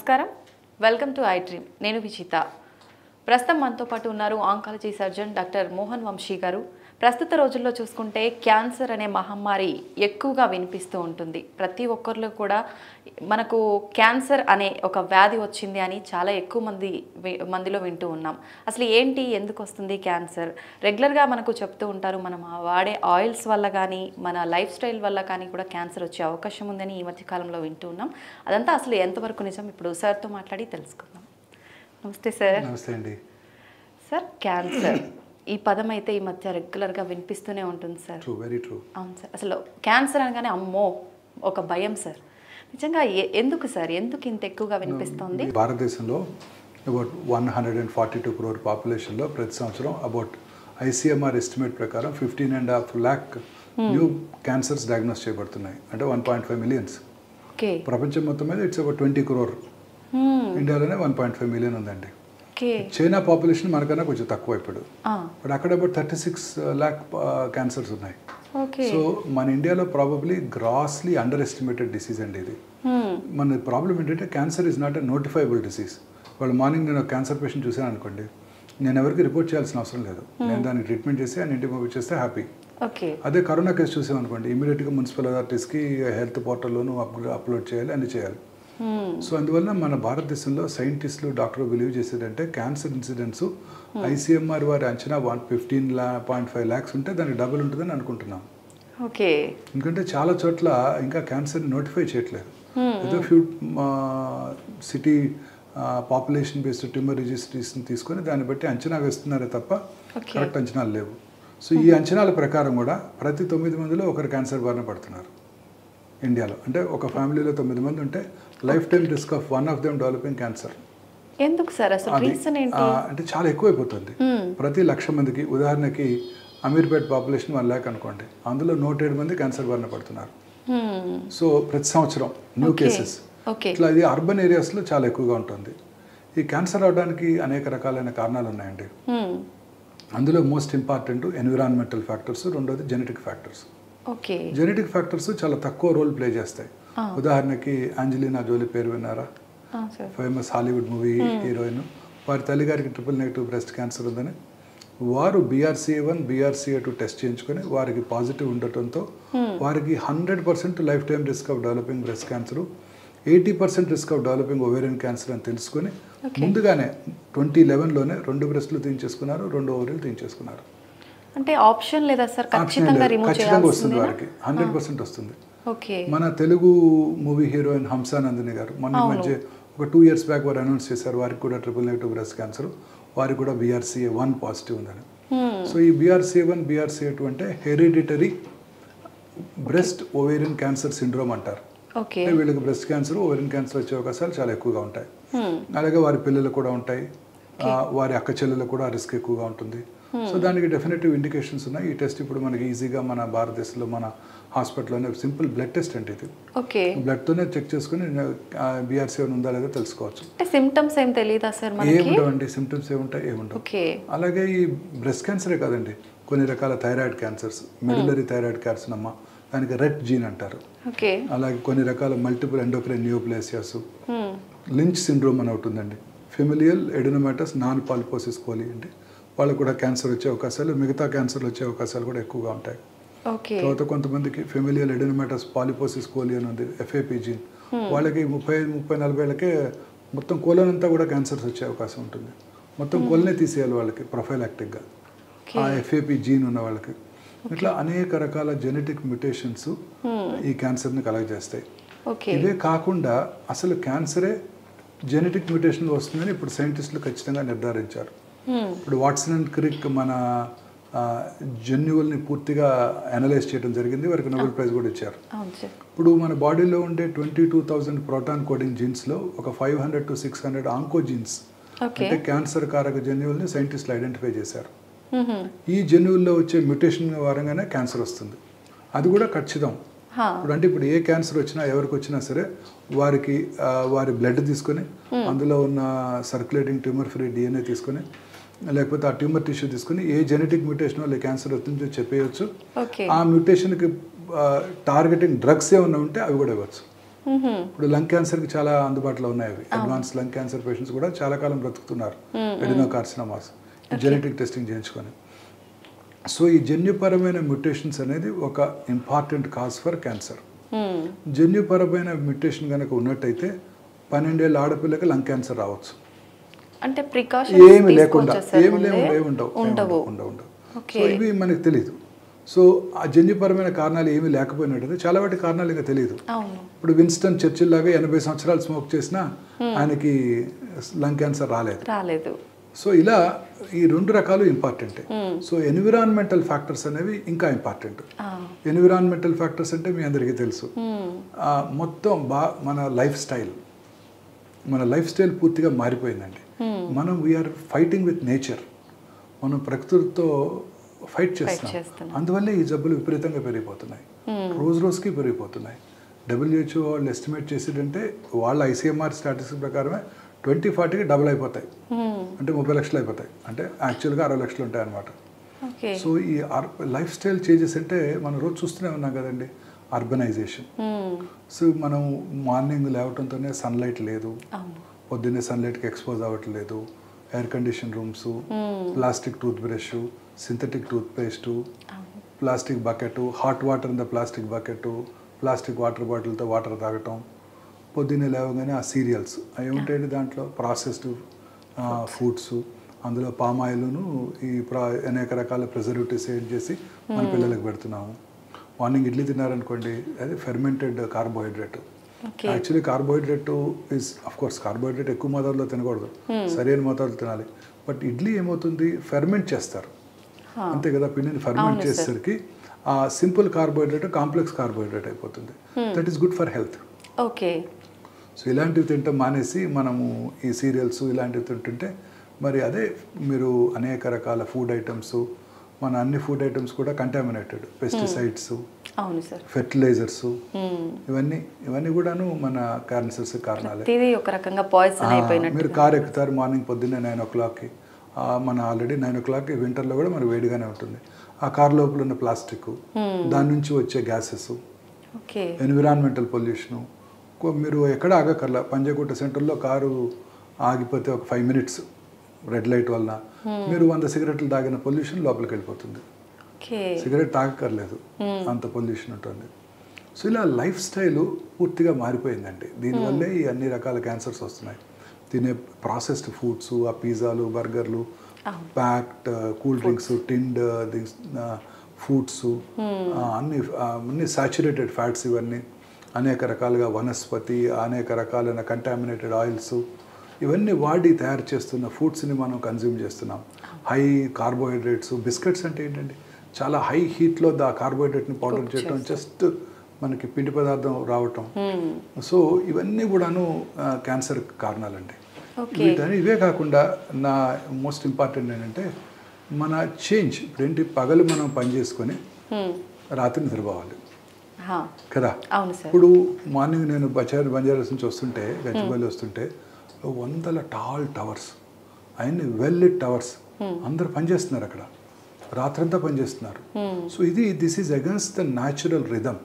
నమస్కారం, welcome to I dream. నేను విచిత. ప్రస్తుతం మనతో పాటు ఉన్నారు oncology surgeon doctor Mohan Vamsi గారు. ప్రస్తుత రోజుల్లో చూసుకుంటే క్యాన్సర్ అనే మహమ్మారి ఎక్కువగా వినిపిస్తూ ఉంటుంది. ప్రతి ఒక్కరిలో కూడా మనకు క్యాన్సర్ అనే ఒక వ్యాధి వచ్చింది అని చాలా ఎక్కువ మందిలో వింటూ ఉన్నాం. అసలు ఏంటి, ఎందుకు వస్తుంది క్యాన్సర్? రెగ్యులర్గా మనకు చెప్తూ ఉంటారు, మనం వాడే ఆయిల్స్ వల్ల కానీ మన లైఫ్ స్టైల్ వల్ల కానీ కూడా క్యాన్సర్ వచ్చే అవకాశం ఉందని ఈ మధ్య కాలంలో వింటూ ఉన్నాం. అదంతా అసలు ఎంతవరకు నిజం, ఇప్పుడు సార్తో మాట్లాడి తెలుసుకుందాం. నమస్తే సార్. నమస్తే అండి. సార్, క్యాన్సర్ ఈ పదం అయితే ఈ మధ్య రెగ్యులర్గా వినిపిస్తూనే ఉంటుంది సార్. True, very true. అవును సార్. అసలు క్యాన్సర్ అనగానే అమ్మో ఒక భయం సార్. నిజంగా ఎందుకు సార్, ఎందుకు ఇంత ఎక్కువగా వినిపిస్తుంది? భారతదేశంలో అబౌట్ 142 crore పాపులేషన్లో ప్రతి సంవత్సరం అబౌట్ ఐసీఎంఆర్ ఎస్టిమేట్ ప్రకారం 15.5 lakh న్యూ క్యాన్సర్స్ డయాగ్నోస్ చేయబడుతున్నాయి. అంటే 1.5 million. ఓకే. ప్రపంచం మొత్తం మీద ఇట్స్ అబౌట్ 20 crore. ఇండియాలోనే 1.5 million ఉందండి. చైనా పాపులేషన్ మనకన్నా కొంచెం తక్కువ ఇప్పుడు, బట్ అక్కడ అబౌట్ 36 lakh క్యాన్సర్స్ ఉన్నాయి. సో మన ఇండియాలో probably grossly under estimated disease అండి ఇది. మన ప్రాబ్లం ఏంటంటే cancer is not a notifiable disease. వాళ్ళు మార్నింగ్ నేను క్యాన్సర్ పేషెంట్ చూసాను అనుకోండి, నేను ఎవరికి రిపోర్ట్ చేయాల్సిన అవసరం లేదు. నేను దానికి ట్రీట్మెంట్ చేసి ఆయన ఇంటికి పంపించేస్తే హ్యాపీ. అదే కరోనా కేసు చూసామనుకోండి, ఇమీడియట్గా మున్సిపల్ అథారిటీస్కి హెల్త్ పోర్టల్లోనూ అప్లోడ్ చేయాలి, అన్ని చేయాలి. సో అందువల్ల మన భారతదేశంలో సైంటిస్టులు, డాక్టర్లు బిలీవ్ చేసేదంటే క్యాన్సర్ ఇన్సిడెంట్స్ ఐసీఎంఆర్ వారి అంచనా 15.5 lakhs ఉంటే దానికి డబుల్ ఉంటుందని అనుకుంటున్నాం. ఓకే. ఎందుకంటే చాలా చోట్ల ఇంకా క్యాన్సర్ని నోటిఫై చేయట్లేదు. ఏదో few city population based tumour రిజిస్ట్రీస్ని తీసుకొని దాన్ని బట్టి అంచనా వేస్తున్నారే తప్ప కరెక్ట్ అంచనాలు లేవు. సో ఈ అంచనాల ప్రకారం కూడా ప్రతి 9 మందిలో ఒకరు క్యాన్సర్ బారిన పడుతున్నారు ఇండియాలో. అంటే ఒక ఫ్యామిలీలో 9 మంది ఉంటే life time risk of one of them developing cancer. ఎందుకు సార్ అసలు రీజన్ ఏంటి? అంటే చాలా ఎక్కువైపోతుంది. ప్రతి 1,00,000 మందికి, ఉదాహరణకి అమీర్పేట్ పాపులేషన్ 1 lakh అనుకోండి, అందులో 107 మంది క్యాన్సర్ బారిన పడుతున్నారు. సో ప్రతి సంవత్సరం న్యూ కేసెస్. ఇట్లా ఇది అర్బన్ ఏరియాస్లో చాలా ఎక్కువగా ఉంటుంది. ఈ క్యాన్సర్ అవడానికి అనేక రకాలైన కారణాలు ఉన్నాయండి. అందులో మోస్ట్ ఇంపార్టెంట్ ఎన్విరాన్మెంటల్ ఫ్యాక్టర్స్, రెండోది జెనెటిక్ ఫ్యాక్టర్స్. జెనెటిక్ ఫ్యాక్టర్స్ చాలా తక్కువ రోల్ ప్లే చేస్తాయి. ఉదాహరణకి అంజలినా జోలీ పేరు విన్నారా? Famous Hollywood movie heroine. వారి తల్లిగారికి ట్రిపుల్-నెగటివ్ బ్రెస్ట్ క్యాన్సర్ ఉందని వారు BRCA1 BRCA2 టెస్ట్ చేయించుకొని వారికి పాజిటివ్ ఉండటంతో వారికి 100% life time risk of developing breast cancer, 80% risk of developing ovarian cancer అని తెలుసుకొని ముందుగానే 2011లోనే 2 బ్రెస్ట్లు తీయించేసుకున్నారు, 2 ఓవరీలు తీయించేసుకున్నారు. అంటే ఆప్షన్ లేదా సార్? ఖచ్చితంగా వస్తుంది వారికి, 100% వస్తుంది. మన తెలుగు మూవీ హీరోయిన్ హంసానందిని గారు మొన్న మధ్య ఒక 2 years బ్యాక్ వారు అనౌన్స్ చేశారు వారికి కూడా ట్రిపుల్-నెగటివ్ బ్రెస్ట్ క్యాన్సర్, వారికి కూడా BRCA1 పాజిటివ్ ఉందని. సో ఈ BRCA1 BRCA2 అంటే hereditary breast ovarian cancer syndrome అంటారు. వీళ్ళకి బ్రెస్ట్ క్యాన్సర్, ఓవేరియన్ క్యాన్సర్ వచ్చే అవకాశాలు చాలా ఎక్కువగా ఉంటాయి. అలాగే వారి పిల్లలు కూడా ఉంటాయి, వారి అక్క చెల్లెలు కూడా రిస్క్ ఎక్కువగా ఉంటుంది. సో దానికి డెఫినెటివ్ ఇండికేషన్స్ ఉన్నాయి. ఈ టెస్ట్ ఇప్పుడు మనకి ఈజీగా మన భారతదేశంలో మన హాస్పిటల్లోనే సింపుల్ బ్లడ్ టెస్ట్ అంటే ఇది. బ్లడ్తోనే చెక్ చేసుకుని BRCA1 ఉందా లేదా తెలుసుకోవచ్చు. సిమ్టమ్స్ ఏం తెలియదా సార్? ఏముండవండి, సిమ్టమ్స్ ఏముంటాయి, ఏముండవు. అలాగే ఈ బ్రెస్ట్ క్యాన్సరే కాదండి, కొన్ని రకాల thyroid cancers, medullary thyroid carcinoma, దానికి రెట్ జీన్ అంటారు. అలాగే కొన్ని రకాల మల్టిపుల్ ఎండోక్రైన్ నియోప్లేసియాస్, లించ్ సిండ్రోమ్ అని ఉంటుందండి, ఫెమిలియల్ ఎడినోమాటస్ నాన్ పాలిపోసిస్ కోలి అంటే వాళ్ళకు కూడా క్యాన్సర్ వచ్చే అవకాశాలు, మిగతా క్యాన్సర్లు వచ్చే అవకాశాలు కూడా ఎక్కువగా ఉంటాయి. తర్వాత కొంతమందికి ఫెమిలియల్ ఎడినోమాటస్ పాలిపోసిస్ కోలి అని ఉంది, FAP జీన్, వాళ్ళకి 30-40 ఏళ్ళకే మొత్తం కోలన్ అంతా కూడా క్యాన్సర్స్ వచ్చే అవకాశం ఉంటుంది. మొత్తం కోలనే తీసేయాలి వాళ్ళకి ప్రొఫైలాక్టిక్గా, ఆ FAP జీన్ ఉన్న వాళ్ళకి. ఇట్లా అనేక రకాల జెనెటిక్ మ్యుటేషన్స్ ఈ క్యాన్సర్ని కలగజేస్తాయి. ఇవే కాకుండా అసలు క్యాన్సరే జెనెటిక్ మ్యుటేషన్ వస్తుందని ఇప్పుడు సైంటిస్టులు ఖచ్చితంగా నిర్ధారించారు. ఇప్పుడు వాట్సన్ అండ్ క్రిక్ మన జన్యువుల్ని పూర్తిగా అనలైజ్ చేయడం జరిగింది, వారికి నోబెల్ ప్రైజ్ కూడా ఇచ్చారు. ఇప్పుడు మన బాడీలో ఉండే 22,000 ప్రోటాన్ కోడింగ్ జీన్స్లో ఒక 500 to 600 ఆంకోజీన్స్ అంటే క్యాన్సర్ కారక జన్యువుల్ని సైంటిస్టులు ఐడెంటిఫై చేశారు. ఈ జన్యువుల్లో వచ్చే మ్యుటేషన్ వారంగానే క్యాన్సర్ వస్తుంది, అది కూడా ఖచ్చితం. ఇప్పుడు ఏ క్యాన్సర్ వచ్చినా, ఎవరికి వచ్చినా సరే వారికి వారి బ్లడ్ తీసుకొని అందులో ఉన్న సర్క్యులేటింగ్ ట్యూమర్ ఫ్రీ DNA తీసుకొని, లేకపోతే ఆ ట్యూమర్ టిష్యూ తీసుకుని ఏ జెనెటిక్ మ్యూటేషన్ వల్ల క్యాన్సర్ వస్తుందో చెప్పేయచ్చు. ఆ మ్యూటేషన్కి టార్గెటింగ్ డ్రగ్స్ ఏమన్నా ఉంటే అవి కూడా ఇవ్వచ్చు. ఇప్పుడు లంగ్ క్యాన్సర్కి చాలా అందుబాటులో ఉన్నాయి. అడ్వాన్స్ లంగ్ క్యాన్సర్ పేషెంట్స్ కూడా చాలా కాలం బ్రతుకుతున్నారు ఎడినోకార్సినోమాస్ జెనెటిక్ టెస్టింగ్ చేయించుకొని. సో ఈ జన్యుపరమైన మ్యుటేషన్స్ అనేది ఒక ఇంపార్టెంట్ కాజ్ ఫర్ క్యాన్సర్. జన్యుపరమైన మ్యుటేషన్ కనుక ఉన్నట్టయితే 12 ఏళ్ళ ఆడపిల్లకి లంగ్ క్యాన్సర్ రావచ్చు. అంటే ఏమి లేకుండా ఉండవు. సో ఇవి మనకు తెలియదు. సో ఆ జన్యుపరమైన కారణాలు ఏమీ లేకపోయినట్టయితే చాలా వాటి కారణాలు ఇంకా తెలియదు. ఇప్పుడు విన్స్టన్ చర్చిల్ లాగా 80 సంవత్సరాలు స్మోక్ చేసినా ఆయనకి లంగ్ క్యాన్సర్ రాలేదు. సో ఇలా ఈ 2 రకాలు ఇంపార్టెంటే. సో ఎన్విరాన్మెంటల్ ఫ్యాక్టర్స్ అనేవి ఇంకా ఇంపార్టెంట్. ఎన్విరాన్మెంటల్ ఫ్యాక్టర్స్ అంటే మీ అందరికీ తెలుసు. మొత్తం మన లైఫ్ స్టైల్ పూర్తిగా మారిపోయిందండి. మనం వీఆర్ ఫైటింగ్ విత్ నేచర్. మనం ప్రకృతితో ఫైట్ చేస్తున్నాం. అందువల్లే ఈ జబ్బులు విపరీతంగా పెరిగిపోతున్నాయి, రోజు రోజుకి పెరిగిపోతున్నాయి. WHO వాళ్ళు ఎస్టిమేట్ చేసేటంటే వాళ్ళ ICMR స్టాటిస్టిక్స్ ప్రకారమే 2040కి డబుల్ అయిపోతాయి. అంటే 30 లక్షలు అయిపోతాయి. అంటే యాక్చువల్గా 60 లక్షలు ఉంటాయి అన్నమాట. సో ఈ లైఫ్ స్టైల్ చేంజెస్ అంటే మనం రోజు చూస్తూనే ఉన్నాం కదండి. అర్బనైజేషన్. సో మనం మార్నింగ్ లేవటంతోనే సన్లైట్ లేదు, పొద్దున్నే సన్లైట్కి ఎక్స్పోజ్ అవ్వట్లేదు, air condition rooms, plastic toothbrush, synthetic toothpaste, plastic bucket, hot water in the plastic bucket, plastic water బాటిల్తో వాటర్ తాగటం, పొద్దున్నే లేవగానే ఆ సీరియల్స్ అవి ఉంటాయండి, దాంట్లో ప్రాసెస్డ్ ఫుడ్స్, అందులో పామాయిల్ను ఈ అనేక రకాల ప్రిజర్వేటివ్స్ ఏడ్ చేసి మన పిల్లలకు పెడుతున్నాము. మార్నింగ్ ఇడ్లీ తిన్నారనుకోండి, అది fermented carbohydrate. Actually carbohydrate is of course carbohydrate ఎక్కువ మోతాదులో తినకూడదు, సరైన మోతాదులో తినాలి. బట్ ఇడ్లీ ఏమవుతుంది, ఫెర్మెంట్ చేస్తారు అంతే కదా, పిండిని ఫెర్మెంట్ చేసేసరికి ఆ సింపుల్ కార్బోహైడ్రేట్ కాంప్లెక్స్ కార్బోహైడ్రేట్ అయిపోతుంది. That is good for health. Okay. So ఇలాంటివి తింటాం మానేసి మనము ఈ సీరియల్స్ ఇలాంటివి తింటుంటే మరి అదే మీరు అనేక రకాల ఫుడ్ ఐటమ్స్, మన అన్ని ఫుడ్ ఐటమ్స్ కూడా కంటామినేటెడ్, పెస్టిసైడ్స్, ఫెర్టిలైజర్స్, ఇవన్నీ కూడాను మన క్యాన్సర్స్ కారణాలే. ఒక రకంగా పాయిజన్ అయిపోయినట్టు. మీరు కార్ ఎక్కుతారు మార్నింగ్ పొద్దున్నే 9 o'clockకి, మన ఆల్రెడీ 9 o'clockకి వింటర్లో కూడా మనకు వేడిగానే ఉంటుంది. ఆ కార్ లోపల ఉన్న ప్లాస్టిక్, దాని నుంచి వచ్చే గ్యాసెస్, ఎన్విరాన్మెంటల్ పొల్యూషను. మీరు ఎక్కడ ఆగకర్లా, పంజాగుట్ట సెంటర్లో కారు ఆగిపోతే ఒక 5 minutes రెడ్ లైట్ వలన మీరు 100 సిగరెట్లు తాగిన పొల్యూషన్ లోపలికి వెళ్ళిపోతుంది. సిగరెట్ తాగక్కర్లేదు, అంత పొల్యూషన్ ఉంటుంది. సో ఇలా లైఫ్ స్టైల్ పూర్తిగా మారిపోయిందండి. దీనివల్లే ఈ అన్ని రకాల క్యాన్సర్స్ వస్తున్నాయి. తినే ప్రాసెస్డ్ ఫుడ్స్, ఆ పిజ్జాలు, బర్గర్లు, packed cool drinks, tinned foods, అన్ని సాచురేటెడ్ ఫ్యాట్స్, ఇవన్నీ అనేక రకాలుగా వనస్పతి, అనేక రకాలైన కంటామినేటెడ్ ఆయిల్స్, ఇవన్నీ వాడి తయారు చేస్తున్న ఫుడ్స్ని మనం కన్జ్యూమ్ చేస్తున్నాం. హై కార్బోహైడ్రేట్స్, బిస్కెట్స్ అంటే ఏంటండి, చాలా హై హీట్లో ఆ కార్బోహైడ్రేట్ని పౌడర్ చేయటం, జస్ట్ మనకి పిండి పదార్థం రావటం. సో ఇవన్నీ కూడాను క్యాన్సర్ కారణాలండి. ఇవే కాకుండా నా మోస్ట్ ఇంపార్టెంట్ ఏంటంటే మన చేంజ్. ఇప్పుడేంటి, పగలు మనం పని చేసుకొని రాత్రి నిద్రపోవాలి కదా. ఇప్పుడు మార్నింగ్ నేను బంజారాస్ నుంచి వస్తుంటే, గచ్చిబౌలి వస్తుంటే 100 టాల్ టవర్స్, అవన్నీ వెల్ లిట్ టవర్స్, అందరు పనిచేస్తున్నారు అక్కడ, రాత్రంతా పనిచేస్తున్నారు. So this is against the natural rhythm.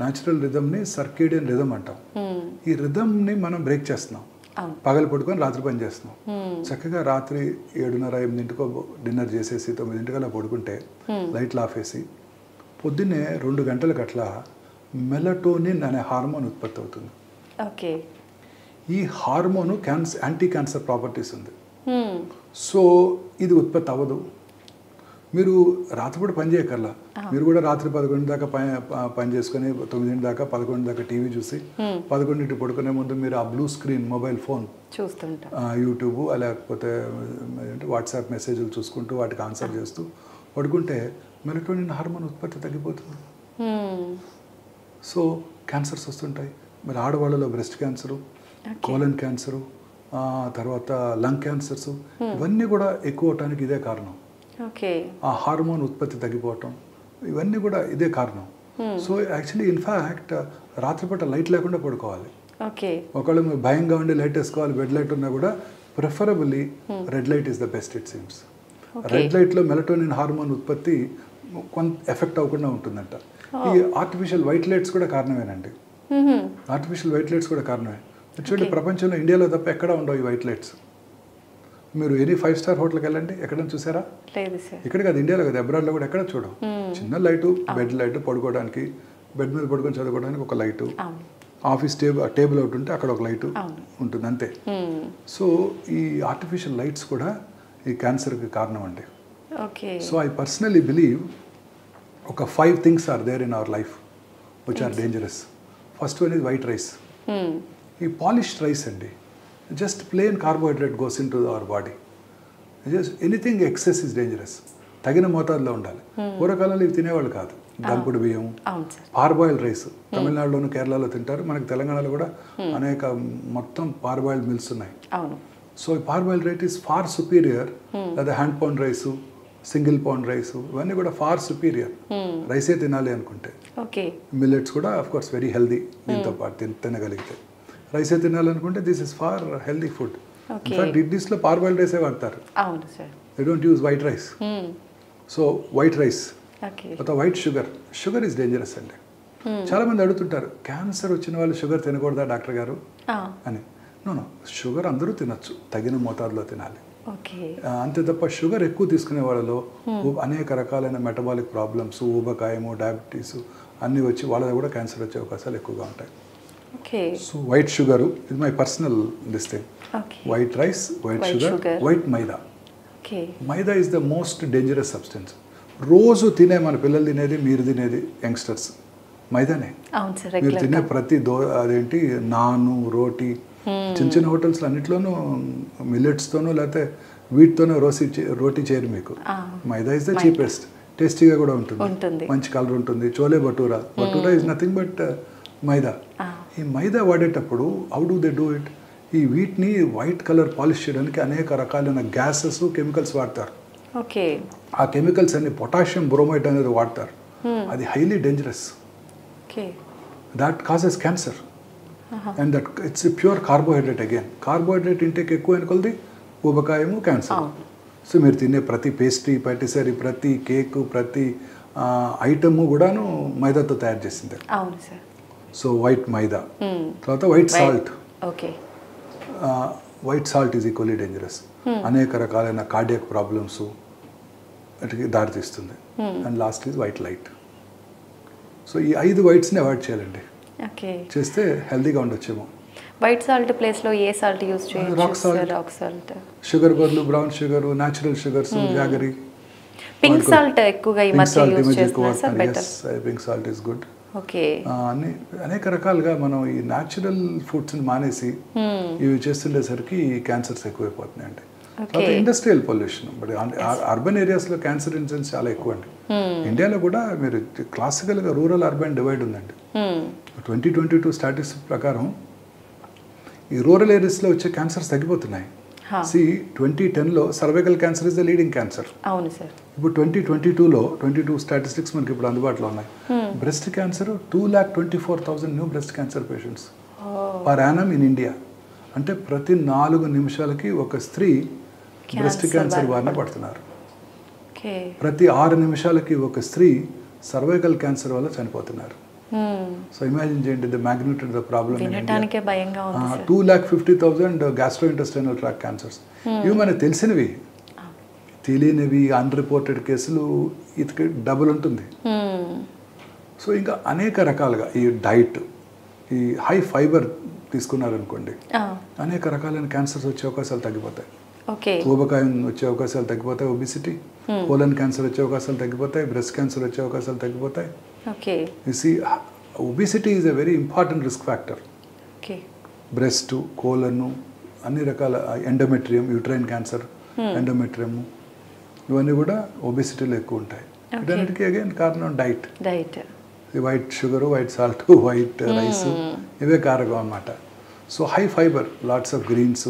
Natural రిథమ్ని సర్కేడియన్ రిథమ్ అంటాం. ఈ రిథమ్ని మనం బ్రేక్ చేస్తున్నాం. పగలు పడుకొని రాత్రి పని చేస్తున్నాం. చక్కగా రాత్రి 7:30, 8ంటికో డిన్నర్ చేసేసి 9ంటికల్లా పడుకుంటే లైట్లు ఆఫేసి పొద్దున్నే 2 గంటలకు అట్లా మెలటోనిన్ అనే హార్మోన్ ఉత్పత్తి అవుతుంది. ఈ హార్మోను యాంటీ క్యాన్సర్ ప్రాపర్టీస్ ఉంది. సో ఇది ఉత్పత్తి అవ్వదు. మీరు రాత్రిపూట పని చేయకర్లా, మీరు కూడా రాత్రి 11 దాకా పని చేసుకొని 9 దాకా 11 దాకా టీవీ చూసి 11 పడుకునే ముందు మీరు ఆ బ్లూ స్క్రీన్ మొబైల్ ఫోన్ చూస్తుంటారు, యూట్యూబ్ లేకపోతే వాట్సాప్ మెసేజ్లు చూసుకుంటూ వాటికి ఆన్సర్ చేస్తూ పడుకుంటే మెలటోనిన్ హార్మోన్ ఉత్పత్తి తగ్గిపోతుంది. సో క్యాన్సర్స్ వస్తుంటాయి. మరి ఆడవాళ్ళలో బ్రెస్ట్ క్యాన్సరు, కోలన్ క్యాన్సరు, తర్వాత లంగ్ క్యాన్సర్స్, ఇవన్నీ కూడా ఎక్కువ అవటానికి ఇదే కారణం. ఆ హార్మోన్ ఉత్పత్తి తగ్గిపోవటం, ఇవన్నీ కూడా ఇదే కారణం. సో యాక్చువల్లీ ఇన్ఫ్యాక్ట్ రాత్రిపూట లైట్ లేకుండా పడుకోవాలి. ఒకవేళ మీరు భయంగా ఉండి లైట్ వేసుకోవాలి, బెడ్ లైట్ ఉన్నా కూడా preferably red light is the best it seems. Red లైట్లో మెలటోనిన్ హార్మోన్ ఉత్పత్తి కొంత ఎఫెక్ట్ అవ్వకుండా ఉంటుందంట. ఈ ఆర్టిఫిషియల్ వైట్ లైట్స్ కూడా కారణమేనండి. ఆర్టిఫిషియల్ వైట్ లైట్స్ కూడా కారణమే. యాక్చువల్లీ ప్రపంచంలో ఇండియాలో తప్ప ఎక్కడ ఉండవు ఈ వైట్ లైట్స్. మీరు ఎనీ 5-స్టార్ హోటల్కి వెళ్ళండి, ఎక్కడైనా చూసారా? ఇక్కడ కాదు, ఇండియాలో కదా, అబ్రాడ్లో కూడా ఎక్కడ చూడం. చిన్న లైటు, బెడ్ లైటు, పడుకోవడానికి బెడ్ మీద పడుకొని చదువుకోవడానికి ఒక లైటు, ఆఫీస్ టేబుల్ ఒకటి ఉంటే అక్కడ ఒక లైటు ఉంటుంది, అంతే. సో ఈ ఆర్టిఫిషియల్ లైట్స్ కూడా ఈ క్యాన్సర్కి కారణం అండి. సో ఐ పర్సనలీ బిలీవ్ ఒక 5 things are there in our life which are dangerous. First one is white rice. ఈ పాలిష్డ్ రైస్ అండి, just plain carbohydrate goes into our body. Just anything excess is dangerous. తగిన మోతాదులో ఉండాలి. పూర్వకాలంలో ఇవి తినేవాళ్ళు కాదు. దంపుడు బియ్యం, పార్బాయిల్డ్ రైస్ తమిళనాడులోను కేరళలో తింటారు, మనకి తెలంగాణలో కూడా అనేక మొత్తం పార్బాయిల్డ్ మిల్స్ ఉన్నాయి. సో ఈ parboiled rice is far superior. లేదా hand pound rice, single pound rice, ఇవన్నీ కూడా ఫార్ సుపీరియర్. రైసే తినాలి అనుకుంటే. మిల్లెట్స్ కూడా ఆఫ్ కోర్స్ వెరీ హెల్దీ, దీంతో పాటు తినగలిగితే. రైసే తినాలనుకుంటే this is far healthy food. In fact ఇడ్లీస్లో పార్బాయిల్డ్ రైసే వాడతారు. They don't use white rice. So white rice, తర్వాత వైట్ షుగర్ ఈజ్ డేంజరస్ అండి. చాలా మంది అడుగుతుంటారు, క్యాన్సర్ వచ్చిన వాళ్ళు షుగర్ తినకూడదా డాక్టర్ గారు అని. నో, షుగర్ అందరూ తినొచ్చు, తగిన మోతాదులో తినాలి, అంతే తప్ప షుగర్ ఎక్కువ తీసుకునే వాళ్ళలో అనేక రకాలైన మెటబాలిక్ ప్రాబ్లమ్స్, ఊబకాయము, డయాబెటీస్ అన్నీ వచ్చి వాళ్ళ కూడా క్యాన్సర్ వచ్చే అవకాశాలు ఎక్కువగా ఉంటాయి. సో వైట్ షుగర్ ఇది my personal this thing. White rice, white sugar, white maida. Maida is the most dangerous substance. రోజు తినే మన పిల్లలు తినేది, మీరు తినేది యంగ్స్టర్స్ మైదానే. మీరు తినే ప్రతి అదేంటి నాను, రోటీ, చిన్న చిన్న హోటల్స్లో అన్నింటిలోనూ మిల్లెట్స్తోనూ లేకపోతే వీటితోనూ రోటీ చేయరు మీకు. మైదా ఇస్ ద చీపెస్ట్, టేస్టీగా కూడా ఉంటుంది, మంచి కలర్ ఉంటుంది. Chole bhatura is nothing but maida. ఈ మైదా వాడేటప్పుడు how do they do it? ఈ వీటిని వైట్ కలర్ పాలిష్ చేయడానికి అనేక రకాలైన గ్యాసెస్, కెమికల్స్ వాడతారు. ఆ కెమికల్స్ అన్ని పొటాషియం బ్రోమైడ్ అనేది వాడతారు. అది highly dangerous. That causes cancer. And that it's pure carbohydrate. Again carbohydrate intake ఎక్కువ అనుకోలది ఊబకాయము, క్యాన్సర్. సో మీరు తినే ప్రతి పేస్ట్రీ, పటిసరీ, ప్రతి కేక్, ప్రతి ఐటమ్ కూడాను మైదాతో తయారు చేసింది. సో వైట్ మైదా. తర్వాత white salt. White salt is equally dangerous. అనేక రకాలైన కార్డియాక్ ప్రాబ్లమ్స్ వాటికి దారితీస్తుంది. And last is white light. So ఈ 5 వైట్స్ని అవాయిడ్ చేయాలండి. చేస్తే హెల్తీగా ఉండొచ్చేమో. వైట్ సాల్ట్ ప్లేస్లో ఏ సాల్ట్ యూజ్ చేయొచ్చు? Rock salt. షుగర్ బదులు brown sugar, natural sugars, jaggery. Pink salt ఎక్కువగా ఈ మధ్య యూజ్ చేస్తున్నారు sir. Better. Pink salt is good. అనేక రకాలుగా మనం ఈ న్యాచురల్ ఫుడ్స్ని మానేసి ఇవి చేస్తుండేసరికి క్యాన్సర్స్ ఎక్కువైపోతున్నాయండి. తర్వాత ఇండస్ట్రియల్ పొల్యూషన్. బట్ అర్బన్ ఏరియాస్లో క్యాన్సర్ ఇన్సిడెన్స్ చాలా ఎక్కువ అండి. ఇండియాలో కూడా మీరు క్లాసికల్గా రూరల్ అర్బన్ డివైడ్ ఉందండి. 2022 స్టాటిస్టిక్స్ ప్రకారం ఈ రూరల్ ఏరియాస్లో వచ్చే క్యాన్సర్స్ తగ్గిపోతున్నాయి. 2010లో cervical cancer is the leading cancer. అవును సార్. ఇప్పుడు 2022లో 22 స్టాటిస్టిక్స్ మనకి ఇప్పుడు అందుబాటులో ఉన్నాయి. Breast cancer 2,24,000 new breast cancer patients per annum in India. అంటే ప్రతి 4 నిమిషాలకి ఒక స్త్రీ బ్రెస్ట్ క్యాన్సర్ బారిన పడుతున్నారు. ప్రతి 6 నిమిషాలకి ఒక స్త్రీ సర్వైకల్ క్యాన్సర్ వల్ల చనిపోతున్నారు. సో ఇమాజిన్ చేయండి the magnitude the problem. 2,50,000 gastrointestinal tract cancers. ఇవి మనకు తెలిసినవి. తెలియనివి అన్రిపోర్టెడ్ కేసులు ఇది డబుల్ ఉంటుంది. సో ఇంకా అనేక రకాలుగా ఈ డైట్, ఈ హై ఫైబర్ తీసుకున్నారనుకోండి, అనేక రకాలైన క్యాన్సర్స్ వచ్చే అవకాశాలు తగ్గిపోతాయి. ఊబకాయం వచ్చే అవకాశాలు తగ్గిపోతాయి, ఒబిసిటీ, కోలన్ క్యాన్సర్ వచ్చే అవకాశాలు తగ్గిపోతాయి, బ్రెస్ట్ క్యాన్సర్ వచ్చే అవకాశాలు తగ్గిపోతాయి. You see, obesity is a very important risk factor. Breast, colon, అన్ని రకాల ఎండోమెట్రియం, యూట్రైన్ క్యాన్సర్, ఎండోమెట్రియం, ఇవన్నీ కూడా ఒబిసిటీలో ఎక్కువ ఉంటాయి. వీటన్నిటికీ అగైన్ కారణం diet. White sugar, white salt, white rice, ఇవే కారణం అన్నమాట. So high fibre, lots of greens,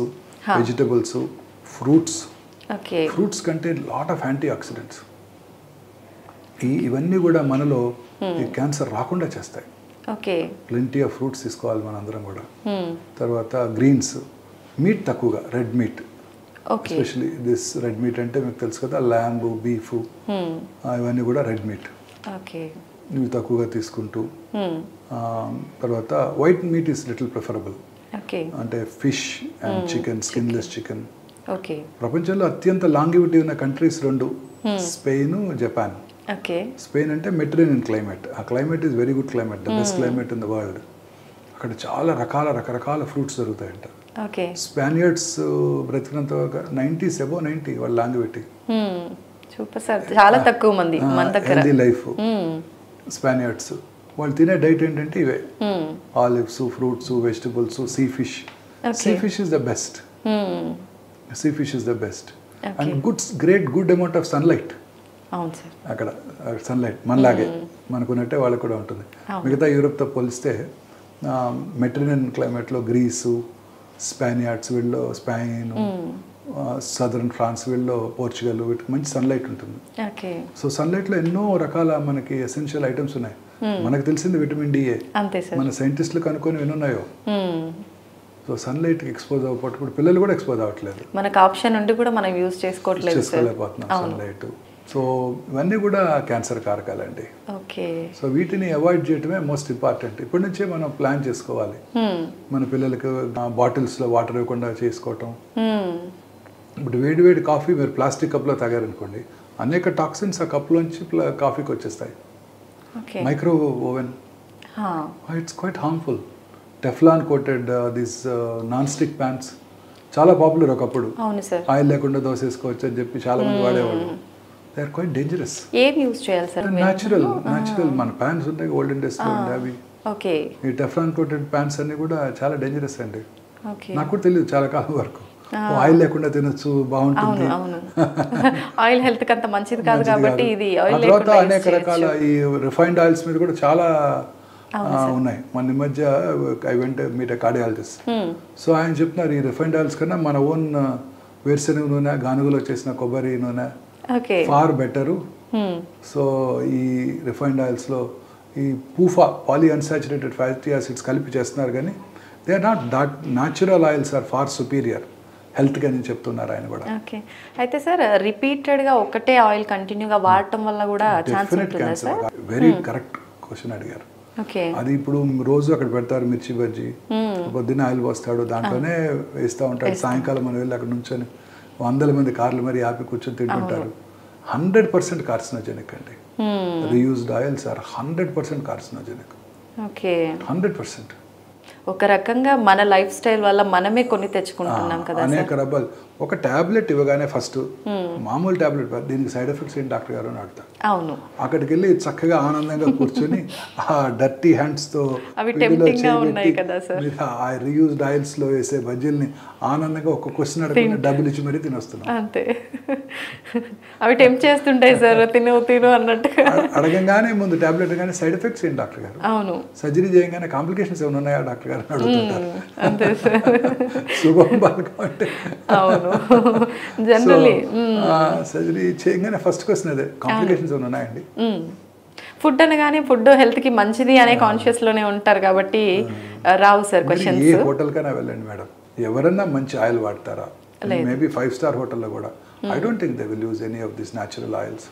vegetables, fruits. Fruits కంటే లాట్ ఆఫ్ యాంటీ ఆక్సిడెంట్స్. ఇవన్నీ కూడా మనలో ఈ క్యాన్సర్ రాకుండా చేస్తాయి. ప్లెంటీ ఆఫ్ ఫ్రూట్స్ తీసుకోవాలి మనందరం కూడా. తర్వాత గ్రీన్స్, మీట్ తక్కువగా, red meat, especially this red meat అంటే మీకు తెలుసు కదా, ల్యాంబ్, బీఫ్, ఇవన్నీ కూడా రెడ్ మీట్. ఇవి తక్కువగా తీసుకుంటూ తర్వాత white meat is little preferable. అంటే fish and chicken, skinless chicken. ప్రపంచంలో అత్యంత లాంగివిటీ ఉన్న కంట్రీస్ 2, స్పెయిన్, జపాన్. స్పెయిన్ అంటే మెడిటరేనియన్ క్లైమేట్. ఆ climate is very good climate, the best climate in the world. అక్కడ చాలా రకరకాల ఫ్రూట్స్ దొరుకుతాయంట. స్పానియర్డ్స్ బ్రతికినంత 90 వాళ్ళ లాంగివిటీ. సూపర్ సార్, చాలా తక్కువ మంది మన దగ్గర. Healthy life Spaniards. వాళ్ళు తినే డైట్ ఏంటంటే ఇవే, olives, fruits, vegetables, sea fish. Sea fish is the best. Sea fish is the best and good amount of sunlight. అక్కడ సన్లైట్ మనలాగే మనకున్నట్టే వాళ్ళకు కూడా ఉంటుంది. మిగతా యూరోప్తో పోలిస్తే మెడిటరేనియన్ క్లైమేట్లో గ్రీసు, స్పానియార్డ్స్ వీళ్ళు, స్పెయిన్, సదరన్ ఫ్రాన్స్ వీళ్ళు, పోర్చుగల్, వీటికి మంచి సన్లైట్ ఉంటుంది. సో సన్లైట్లో ఎన్నో రకాల మనకి ఎసెన్షియల్ ఐటమ్స్ ఉన్నాయి. మనకు తెలిసింది విటమిన్ డి. మన సైంటిస్టులు కనుక్కొని ఎన్నున్నాయో. సో సన్లైట్కి ఎక్స్పోజ్ అవ్వకపోతే పిల్లలు కూడా ఎక్స్పోజ్ అవ్వట్లేదు. మనకు ఆప్షన్ ఉండి కూడా మనం యూజ్ చేసుకోలేకపోతున్నాం సన్లైట్. సో ఇవన్నీ కూడా క్యాన్సర్ కారకాలండి. సో వీటిని అవాయిడ్ చేయటమే మోస్ట్ ఇంపార్టెంట్. ఇప్పటి నుంచే మనం ప్లాన్ చేసుకోవాలి. మన పిల్లలకి బాటిల్స్లో వాటర్ ఇవ్వకుండా చేసుకోవటం. ఇప్పుడు వేడి కాఫీ మీరు ప్లాస్టిక్ కప్లో తాగారనుకోండి, అనేక టాక్సిన్స్ ఆ కప్లోంచి కాఫీకి వచ్చేస్తాయి. Micro oven, it's quite harmful. Teflon coated this non stick pans చాలా పాపులర్ ఒకప్పుడు. ఆయిల్ లేకుండా దోశ వేసుకోవచ్చు అని చెప్పి చాలా మంది వాడేవాళ్ళు. They are quite dangerous. ఏం యూజ్ చేయాలి సార్? న్యాచురల్ మన ప్యాన్స్ ఉంటాయి, ఓల్డెన్ డేస్ లో అవి. ఈ టెఫ్లాన్ కోటెడ్ ప్యాన్స్ అన్ని కూడా చాలా డేంజరస్ అండి. నాకు కూడా తెలియదు చాలా కాలం వరకు. ఆయిల్ లేకుండా తినొచ్చు, బాగుంటుంది. ఆయిల్ హెల్త్ కి అంత మంచిది కాదు కాబట్టి ఇది ఆయిల్ తర్వాత అనేక రకాల ఈ రిఫైన్డ్ ఆయిల్స్ మీద కూడా చాలా ఉన్నాయి. మన ఈ మధ్య I went meet cardiologist. So ఆయన చెప్తున్నారు ఈ రిఫైన్డ్ ఆయిల్స్ కన్నా మన ఓన్ వేరుశెనగ నూనె, గానుగలో చేసిన కొబ్బరి నూనె ఫార్ బెటరు. సో ఈ రిఫైన్డ్ ఆయిల్స్లో ఈ పాలీ అన్సాచురేటెడ్ ఫ్యాటీ యాసిడ్స్ కలిపి చేస్తున్నారు, కానీ they are not that natural oils are far superior హెల్త్గా అని చెప్తున్నారు ఆయన కూడా. అయితే సార్ రిపీటెడ్గా ఒకటే ఆయిల్ కంటిన్యూగా వాడటం వల్ల కూడా definite cancer. Very correct question అడిగారు. అది ఇప్పుడు రోజు అక్కడ పెడతారు మిర్చి బజ్జీ, పొద్దున్న ఆయిల్ పోస్తాడు, దాంట్లోనే వేస్తూ ఉంటాడు. సాయంకాలం మనం వెళ్ళి అక్కడ నుంచొని 100 మంది కార్లు మరి ఆపి కూర్చొని తింటుంటారు. 100% కార్సినోజెనిక్ అండి. Reused oils are 100% carcinogenic. 100%. ఒక రకంగా మన లైఫ్ స్టైల్ వల్ల మనమే కొన్ని తెచ్చుకుంటున్నాం కదా. అనేక రకాలు. ఒక టాబ్లెట్ ఇవ్వగానే ఫస్ట్ మామూలు టాబ్లెట్, దీనికి సైడ్ ఎఫెక్ట్స్ ఏంటి డాక్టర్ గారు అని అడుగుతా. అవును, అక్కడికి వెళ్ళి చక్కగా ఆనందంగా కూర్చొని ఆ డర్టీ హ్యాండ్స్తో ఆ రీయూజ్డ్ ఆయిల్స్ లో వేసే బజ్జీల్ని ఆనందంగా ఒక క్వశ్చన్ అడగకుండా డబ్బులు ఇచ్చి మరీ తినొస్తున్నాం. అంతే, అవి టెంప్ట్ చేస్తుంటాయి సార్, తిను అన్నట్టు. అడగంగానే ముందు టాబ్లెట్ కానీ సైడ్ ఎఫెక్ట్స్ ఏంటి డాక్టర్ గారు, అవును సర్జరీ చేయగానే కాంప్లికేషన్స్ ఏమైనా ఉన్నాయా డాక్టర్ గారు అని అడుగుతుంటారు. శుభం బాలకం అంటే సర్జరీ చేయగానే ఫస్ట్ క్వశ్చన్ అదే, కాంప్లికేషన్స్ ఏమైనా ఉన్నాయండి. ఫుడ్ అనగానే ఫుడ్ హెల్త్ కి మంచిది అనే కాన్షియస్ లోనే ఉంటారు కాబట్టి రావు సార్ క్వశ్చన్స్. ఏ హోటల్ కైనా వెళ్ళండి మేడం, ఎవరన్నా మంచి ఆయిల్ వాడతారా? మేబీ 5-star హోటల్లో కూడా I don't think they will use any of this natural oils.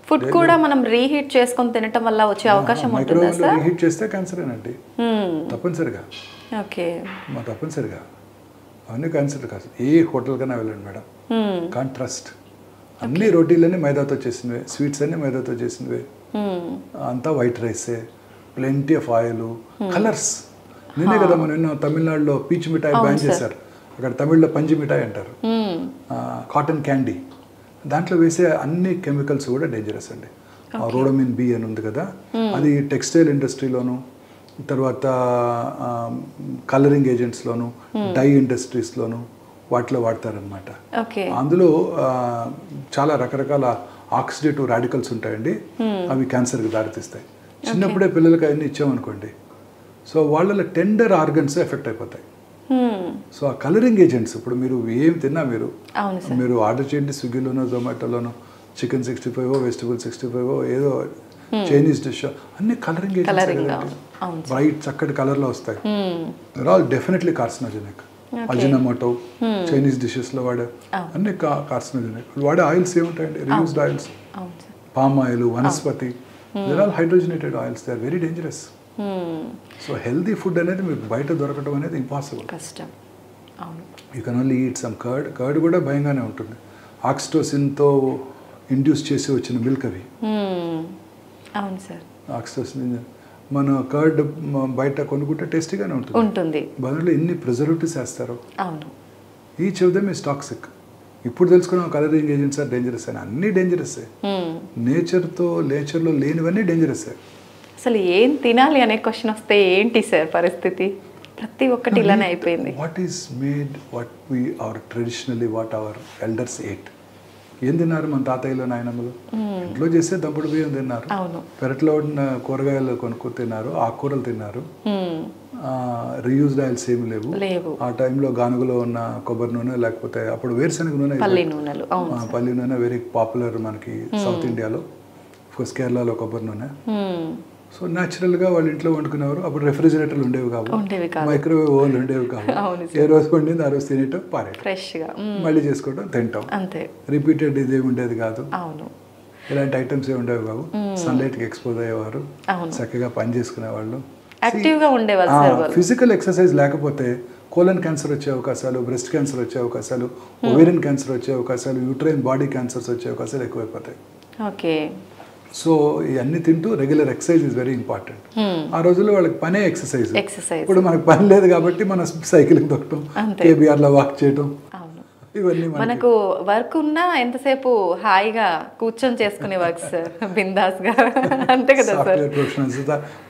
Food కూడా మనం రీహీట్ చేసుకొని తినటం వల్ల వచ్చే అవకాశం ఉంటుందా సార్? రీహీట్ చేస్తే క్యాన్సర్ ఏనండి తప్పనిసరిగా. తప్పనిసరిగా అవన్నీ క్యాన్సర్ కాదు. ఏ హోటల్ కన్నా వెళ్ళండి మేడం, కాన్ ట్రస్ట్. అన్ని రోటీలన్నీ మైదాతో చేసినవే, స్వీట్స్ అన్ని మైదాతో చేసినవే, అంతా వైట్ రైసే, ప్లెంటీ ఆఫ్ ఆయిల్, కలర్స్. నేనే కదా మనం తమిళనాడులో పీచు మిఠాయి బ్యాన్ చేశారు, అక్కడ తమిళ్లో పంజి మిఠాయి అంటారు, కాటన్ క్యాండీ. దాంట్లో వేసే అన్ని కెమికల్స్ కూడా డేంజరస్ అండి. రోడమిన్ బి అని ఉంది కదా, అది టెక్స్టైల్ ఇండస్ట్రీలోను, తర్వాత కలరింగ్ ఏజెంట్స్లోను, డై ఇండస్ట్రీస్లోను వాటిలో వాడతారనమాట. అందులో చాలా రకరకాల ఆక్సిడేటివ్ రాడికల్స్ ఉంటాయండి, అవి క్యాన్సర్కి దారితీస్తాయి. చిన్నప్పుడే పిల్లలకి అవన్నీ ఇచ్చామనుకోండి, సో వాళ్ళ టెండర్ ఆర్గన్స్ ఎఫెక్ట్ అయిపోతాయి. సో ఆ కలరింగ్ ఏజెంట్స్, ఇప్పుడు మీరు ఏం తిన్నా మీరు ఆర్డర్ చేయండి స్విగ్గీలోనో జొమాటోలోనో, చికెన్ 65 వెజిటబుల్ 65 ఏదో చైనీస్ డిష్, అన్ని కలరింగ్ ఏజెంట్స్, బ్రైట్ చక్కటి కలర్లో వస్తాయి. They're all definitely carcinogenic. Ajinomoto Chinese డిషెస్లో వాడే అన్ని కార్సినోజెనిక్. వాడే ఆయిల్స్ ఏముంటాయండి? Reused oils, palm oil, vanaspati, they're all hydrogenated oils, they are very dangerous. So healthy food అనేది మీకు బయట దొరకడం అనేది ఇంపాసిబుల్, కష్టం. అవును. You can only eat some curd. Curd కూడా భయంగానే ఉంటుంది, ఆక్సిటోసిన్తో ఇండ్యూస్ చేసి వచ్చిన మిల్క్ అవి. అవును సార్. ఆక్సిటోసిన్ మన కర్డ్ బయట కొనుక్కుంటే టేస్టీగానే ఉంటుంది, దానిలో ఎన్ని ప్రిజర్వేటివ్స్ వేస్తారు. అవును. Each of them is toxic. ఇప్పుడు తెలుసుకున్నాం కలరింగ్ ఏజెంట్స్ ఆర్ డేంజరస్ అని. అన్నీ డేంజరస్. నేచర్లో లేనివన్నీ డేంజరస్. అసలు ఏం తినాలి అనే క్వశ్చన్ వస్తే ఏంటి సార్ పరిస్థితి? ప్రతి ఒక్కటి ఇలానే అయిపోయింది. What is made, what we our traditionally, what our elders ate. ఏం తిన్నారు మన తాతయ్యలు నాయనమ్మలు? ఇంట్లో చేస్తే దంపుడు బియ్యం తిన్నారు, పెరట్లో ఉన్న కూరగాయలు కొనుక్కు తిన్నారు, ఆకుకూరలు తిన్నారు. రీయూజ్డ్ ఆయిల్స్ ఏమి లేవు. ఆ టైంలో గానుగలో ఉన్న కొబ్బరి నూనె, లేకపోతే అప్పుడు వేరుశనగ నూనె, పల్లి నూనె వెరీ పాపులర్ మనకి సౌత్ ఇండియాలో. కోర్స్ కేరళలో కొబ్బరి నూనె. సో న్యాచురల్గా వాళ్ళ ఇంట్లో వండుకునేవారు. అప్పుడు రెఫ్రిజిరేటర్లు ఉండేవి కావు, మైక్రోవేవ్ ఓవెన్లు ఉండేవి కావు. ఏ రోజు పండింది ఆ రోజు తినేయటం, పారేయటం, మళ్ళీ చేసుకోవటం, తింటాం. రిపీటెడ్ ఇదేమి ఉండేది కాదు, ఇలాంటి ఐటమ్స్ ఏ ఉండేవి కావు. సన్లైట్కి ఎక్స్పోజ్ అయ్యేవారు, చక్కగా పని చేసుకునేవాళ్ళు, ఫిజికల్ ఎక్సర్సైజ్ లేకపోతే కోలన్ క్యాన్సర్ వచ్చే అవకాశాలు, బ్రెస్ట్ క్యాన్సర్ వచ్చే అవకాశాలు, ఓవేరియన్ క్యాన్సర్ వచ్చే అవకాశాలు, యూట్రైన్ బాడీ క్యాన్సర్స్ వచ్చే అవకాశాలు ఎక్కువైపోతాయి. సో ఇవన్నీ తింటూ regular exercise is very important. ఆ రోజుల్లో వాళ్ళకి పనే ఎక్సర్సైజ్. ఇప్పుడు మనకు పని లేదు కాబట్టి మనం సైకిలింగ్ తొక్కటం, కేబీఆర్లో వాక్ చేయడం, ఇవన్నీ మనకు వర్క్ ఉన్నా ఎంతసేపు హాయిగా కూర్చొని చేసుకునే వర్క్ సార్, బిందాస్ గా. అంతే కదా సార్. ప్రొఫెషనల్స్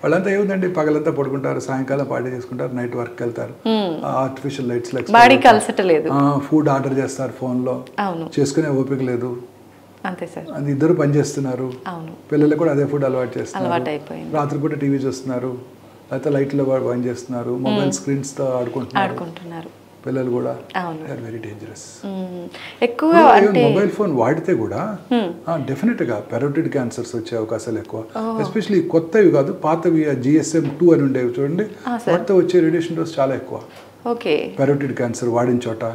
వాళ్ళంతా ఏముందండి, పగలంతా పడుకుంటారు, సాయంకాలం పార్టీ చేసుకుంటారు, నైట్ వర్క్ వెళ్తారు, ఆర్టిఫిషియల్ లైట్స్ బాడీకి అలసటలేదు, ఫుడ్ ఆర్డర్ చేస్తారు ఫోన్లో, చేసుకునే ఓపిక లేదు. అంతే సార్. అది ఇద్దరు పని చేస్తున్నారు, పిల్లలు కూడా అదే ఫుడ్ అలవాటు చేస్తున్నారు, రాత్రి పూట టీవీ చూస్తున్నారు, లేకపోతే లైట్లో పని చేస్తున్నారు, మొబైల్ స్క్రీన్స్ తో ఆడుకుంటున్నారు పిల్లలు కూడా. Very dangerous. ఎక్కువ మొబైల్ ఫోన్ వాడితే కూడా డెఫినెట్ గా పెరోటిడ్ క్యాన్సర్స్ వచ్చే అవకాశాలు ఎక్కువ. ఎస్పెషల్లీ కొత్తవి కాదు, పాతవి GSM-2 అని ఉండేవి చూడండి, వాటితో వచ్చే రేడియేషన్ డోస్ చాలా ఎక్కువ పెరోటిడ్ క్యాన్సర్ వాడిన చోట.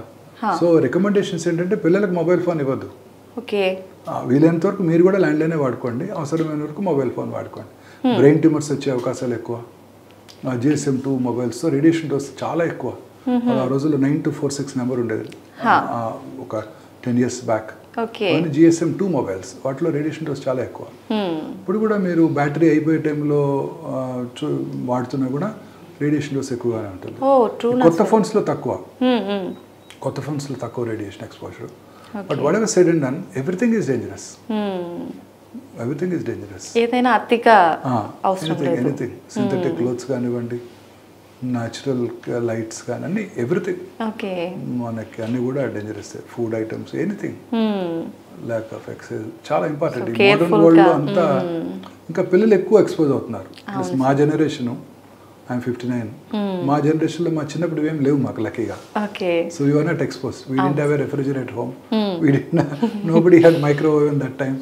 సో రికమెండేషన్స్ ఏంటంటే పిల్లలకు మొబైల్ ఫోన్ ఇవ్వద్దు. వీలైనంత వరకు మీరు కూడా ల్యాండ్లైనే వాడుకోండి, అవసరమైన వరకు మొబైల్ ఫోన్ వాడుకోండి. బ్రెయిన్ ట్యూమర్స్ వచ్చే అవకాశాలు ఎక్కువ. GSM-2 మొబైల్స్తో రేడియేషన్ డోస్ చాలా ఎక్కువ. ఆ రోజుల్లో 9246 నెంబర్ ఉండేది ఒక 10 years బ్యాక్. GSM-2 మొబైల్స్, వాటిలో రేడియేషన్ డోస్ చాలా ఎక్కువ. ఇప్పుడు కూడా మీరు బ్యాటరీ అయిపోయే టైంలో వాడుతున్నా కూడా రేడియేషన్ డోస్ ఎక్కువగానే ఉంటుంది. కొత్త ఫోన్స్లో తక్కువ radiation exposure. But whatever said and done, everything is dangerous. Everything is dangerous. ఏదైనా అతిగా అవసరం లేదు. Anything. Synthetic clothes కానివ్వండి, న్యాచురల్ లైట్స్ కానీ, ఎవ్రీథింగ్ మనకి అన్ని కూడా dangerous. Food items, anything. Lack of exercise చాలా ఇంపార్టెంట్. ఈ మోడర్న్ వరల్డ్లో అంతా ఇంకా పిల్లలు ఎక్కువ ఎక్స్పోజ్ అవుతున్నారు. మా జనరేషను, ఐఎమ్ 59, మా జనరేషన్లో మా చిన్నప్పుడు ఏం లేవు మాకు లక్కీగా. So we were not exposed. We didn't have a refrigerator home. Nobody had microwave in that time.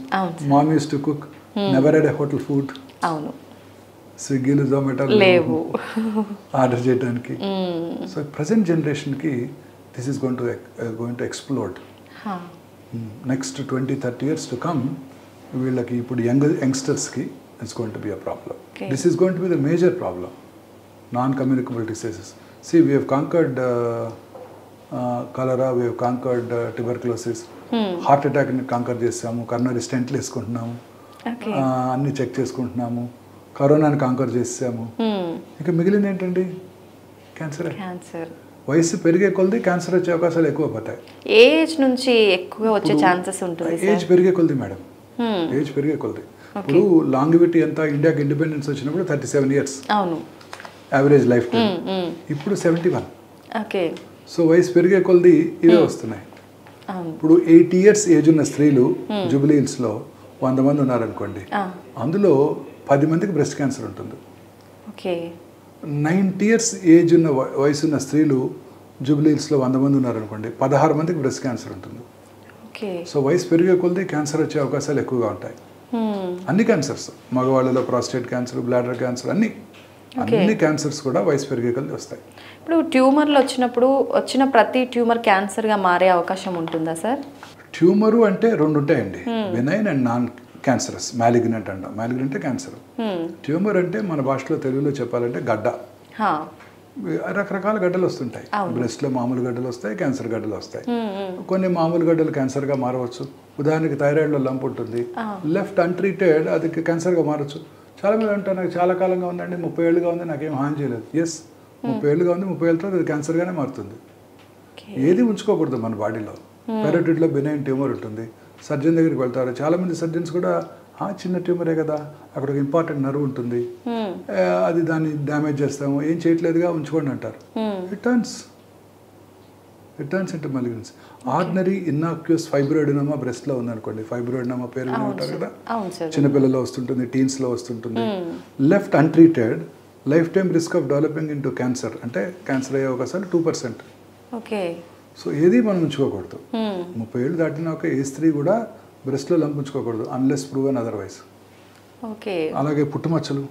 Mom used to cook. Never had a hotel food. స్విగ్గీలు, జొమాటోలు లేవు ఆర్డర్ చేయడానికి. సో ప్రజెంట్ జనరేషన్కి this is going to explode. Next 20-30 years to come వీళ్ళకి, ఇప్పుడు యంగ్స్టర్స్కి it's going to be a problem. This is going to be the major problem. Non-communicable diseases. See, we have conquered cholera, we have conquered tuberculosis. Heart attack ni conquer చేసాము, coronary stent వేసుకుంటున్నాము, అన్ని check చేసుకుంటున్నాము, కరోనాని canker చేసాము. ఇంకా మిగిలింది ఏంటండి? Cancer. వయసు పెరిగే కొలది క్యాన్సర్ వచ్చే అవకాశాలు ఎక్కువ పోతాయి. ఏజ్ నుంచి ఎక్కువ వచ్చే ఛాన్సెస్ ఉంటుంది. ఏజ్ పెరిగే కొలది మేడం, ఏజ్ పెరిగే కొలది. ఇప్పుడు లాంగివిటీ ఎంత, ఇండియాకి ఇండిపెండెన్స్ వచ్చినప్పుడు 37 years యావరేజ్ లైఫ్ టైం. ఇప్పుడు 71. సో వయసు పెరిగే కొలది ఇవే వస్తున్నాయి. ఇప్పుడు 80 years ఏజ్ ఉన్న స్త్రీలు జూబ్లీ హిల్స్లో 100 మంది ఉన్నారనుకోండి, అందులో 10 మందికి బ్రెస్ట్ క్యాన్సర్ ఉంటుంది. 90 years ఏజ్ ఉన్న వయసు ఉన్న స్త్రీలు జూబ్లీ హిల్స్లో 100 మంది ఉన్నారనుకోండి, 16 మందికి బ్రెస్ట్ క్యాన్సర్ ఉంటుంది. సో వయసు పెరిగే కొలది క్యాన్సర్ వచ్చే అవకాశాలు ఎక్కువగా ఉంటాయి. అన్ని క్యాన్సర్స్, మగవాళ్ళలో ప్రాస్టేట్ క్యాన్సర్, బ్లాడర్ క్యాన్సర్, అన్ని క్యాన్సర్స్ కూడా వయసు పెరిగే కొలది వస్తాయి. ఇప్పుడు ట్యూమర్లు వచ్చినప్పుడు వచ్చిన ప్రతి ట్యూమర్ క్యాన్సర్గా మారే అవకాశం ఉంటుందా సార్? ట్యూమరు అంటే 2 ఉంటాయండి, benign and non cancerous, malignant అంటాం. మ్యాలిగ్నెంట్ అంటే క్యాన్సర్. ట్యూమర్ అంటే మన భాషలో తెలుగులో చెప్పాలంటే గడ్డ. రకరకాల గడ్డలు వస్తుంటాయి. బ్రెస్ట్లో మామూలు గడ్డలు వస్తాయి, క్యాన్సర్ గడ్డలు వస్తాయి. కొన్ని మామూలు గడ్డలు క్యాన్సర్గా మారవచ్చు. ఉదాహరణకి థైరాయిడ్లో లంప్ ఉంటుంది, లెఫ్ట్ అన్ట్రీటెడ్ అది క్యాన్సర్గా మారచ్చు. చాలా మంది అంటారు నాకు చాలా కాలంగా ఉందండి, 30 ఏళ్ళుగా ఉంది, నాకేం హాని చేయలేదు. ఎస్, 30 ఏళ్ళుగా ఉంది, 30 ఏళ్ళతో అది క్యాన్సర్గానే మారుతుంది. ఏది ఉంచుకోకూడదు మన బాడీలో. పెరోటిడ్లో బెనైన్ ట్యూమర్ ఉంటుంది, సర్జన్ దగ్గరికి వెళ్తారు. చాలామంది సర్జన్స్ కూడా చిన్న ట్యూమరే కదా, అక్కడ ఒక ఇంపార్టెంట్ నర్వ్ ఉంటుంది, అది దాన్ని డ్యామేజ్ చేస్తాము, ఏం చేయట్లేదుగా ఉంచుకోండి అంటారు. It turns into malignancy. Ordinary innocuous fibroadenoma బ్రెస్ట్లో ఉందనుకోండి, ఫైబ్రాయిడినోమా పేరు విని ఉంటారు కదా, చిన్నపిల్లల్లో వస్తుంటుంది, టీన్స్లో వస్తుంటుంది. Left untreated life time risk of developing into cancer, అంటే క్యాన్సర్ అయ్యే అవకాశాలు 2%. సో ఏది మనం ఉంచుకోకూడదు. 30 ఏళ్ళు దాటిన ఒక ఏ స్త్రీ కూడా బ్రెస్ట్లో లంప్ ఉంచుకోకూడదు అన్లెస్ ప్రూవెన్ అదర్వైజ్. అలాగే పుట్టుమచ్చలు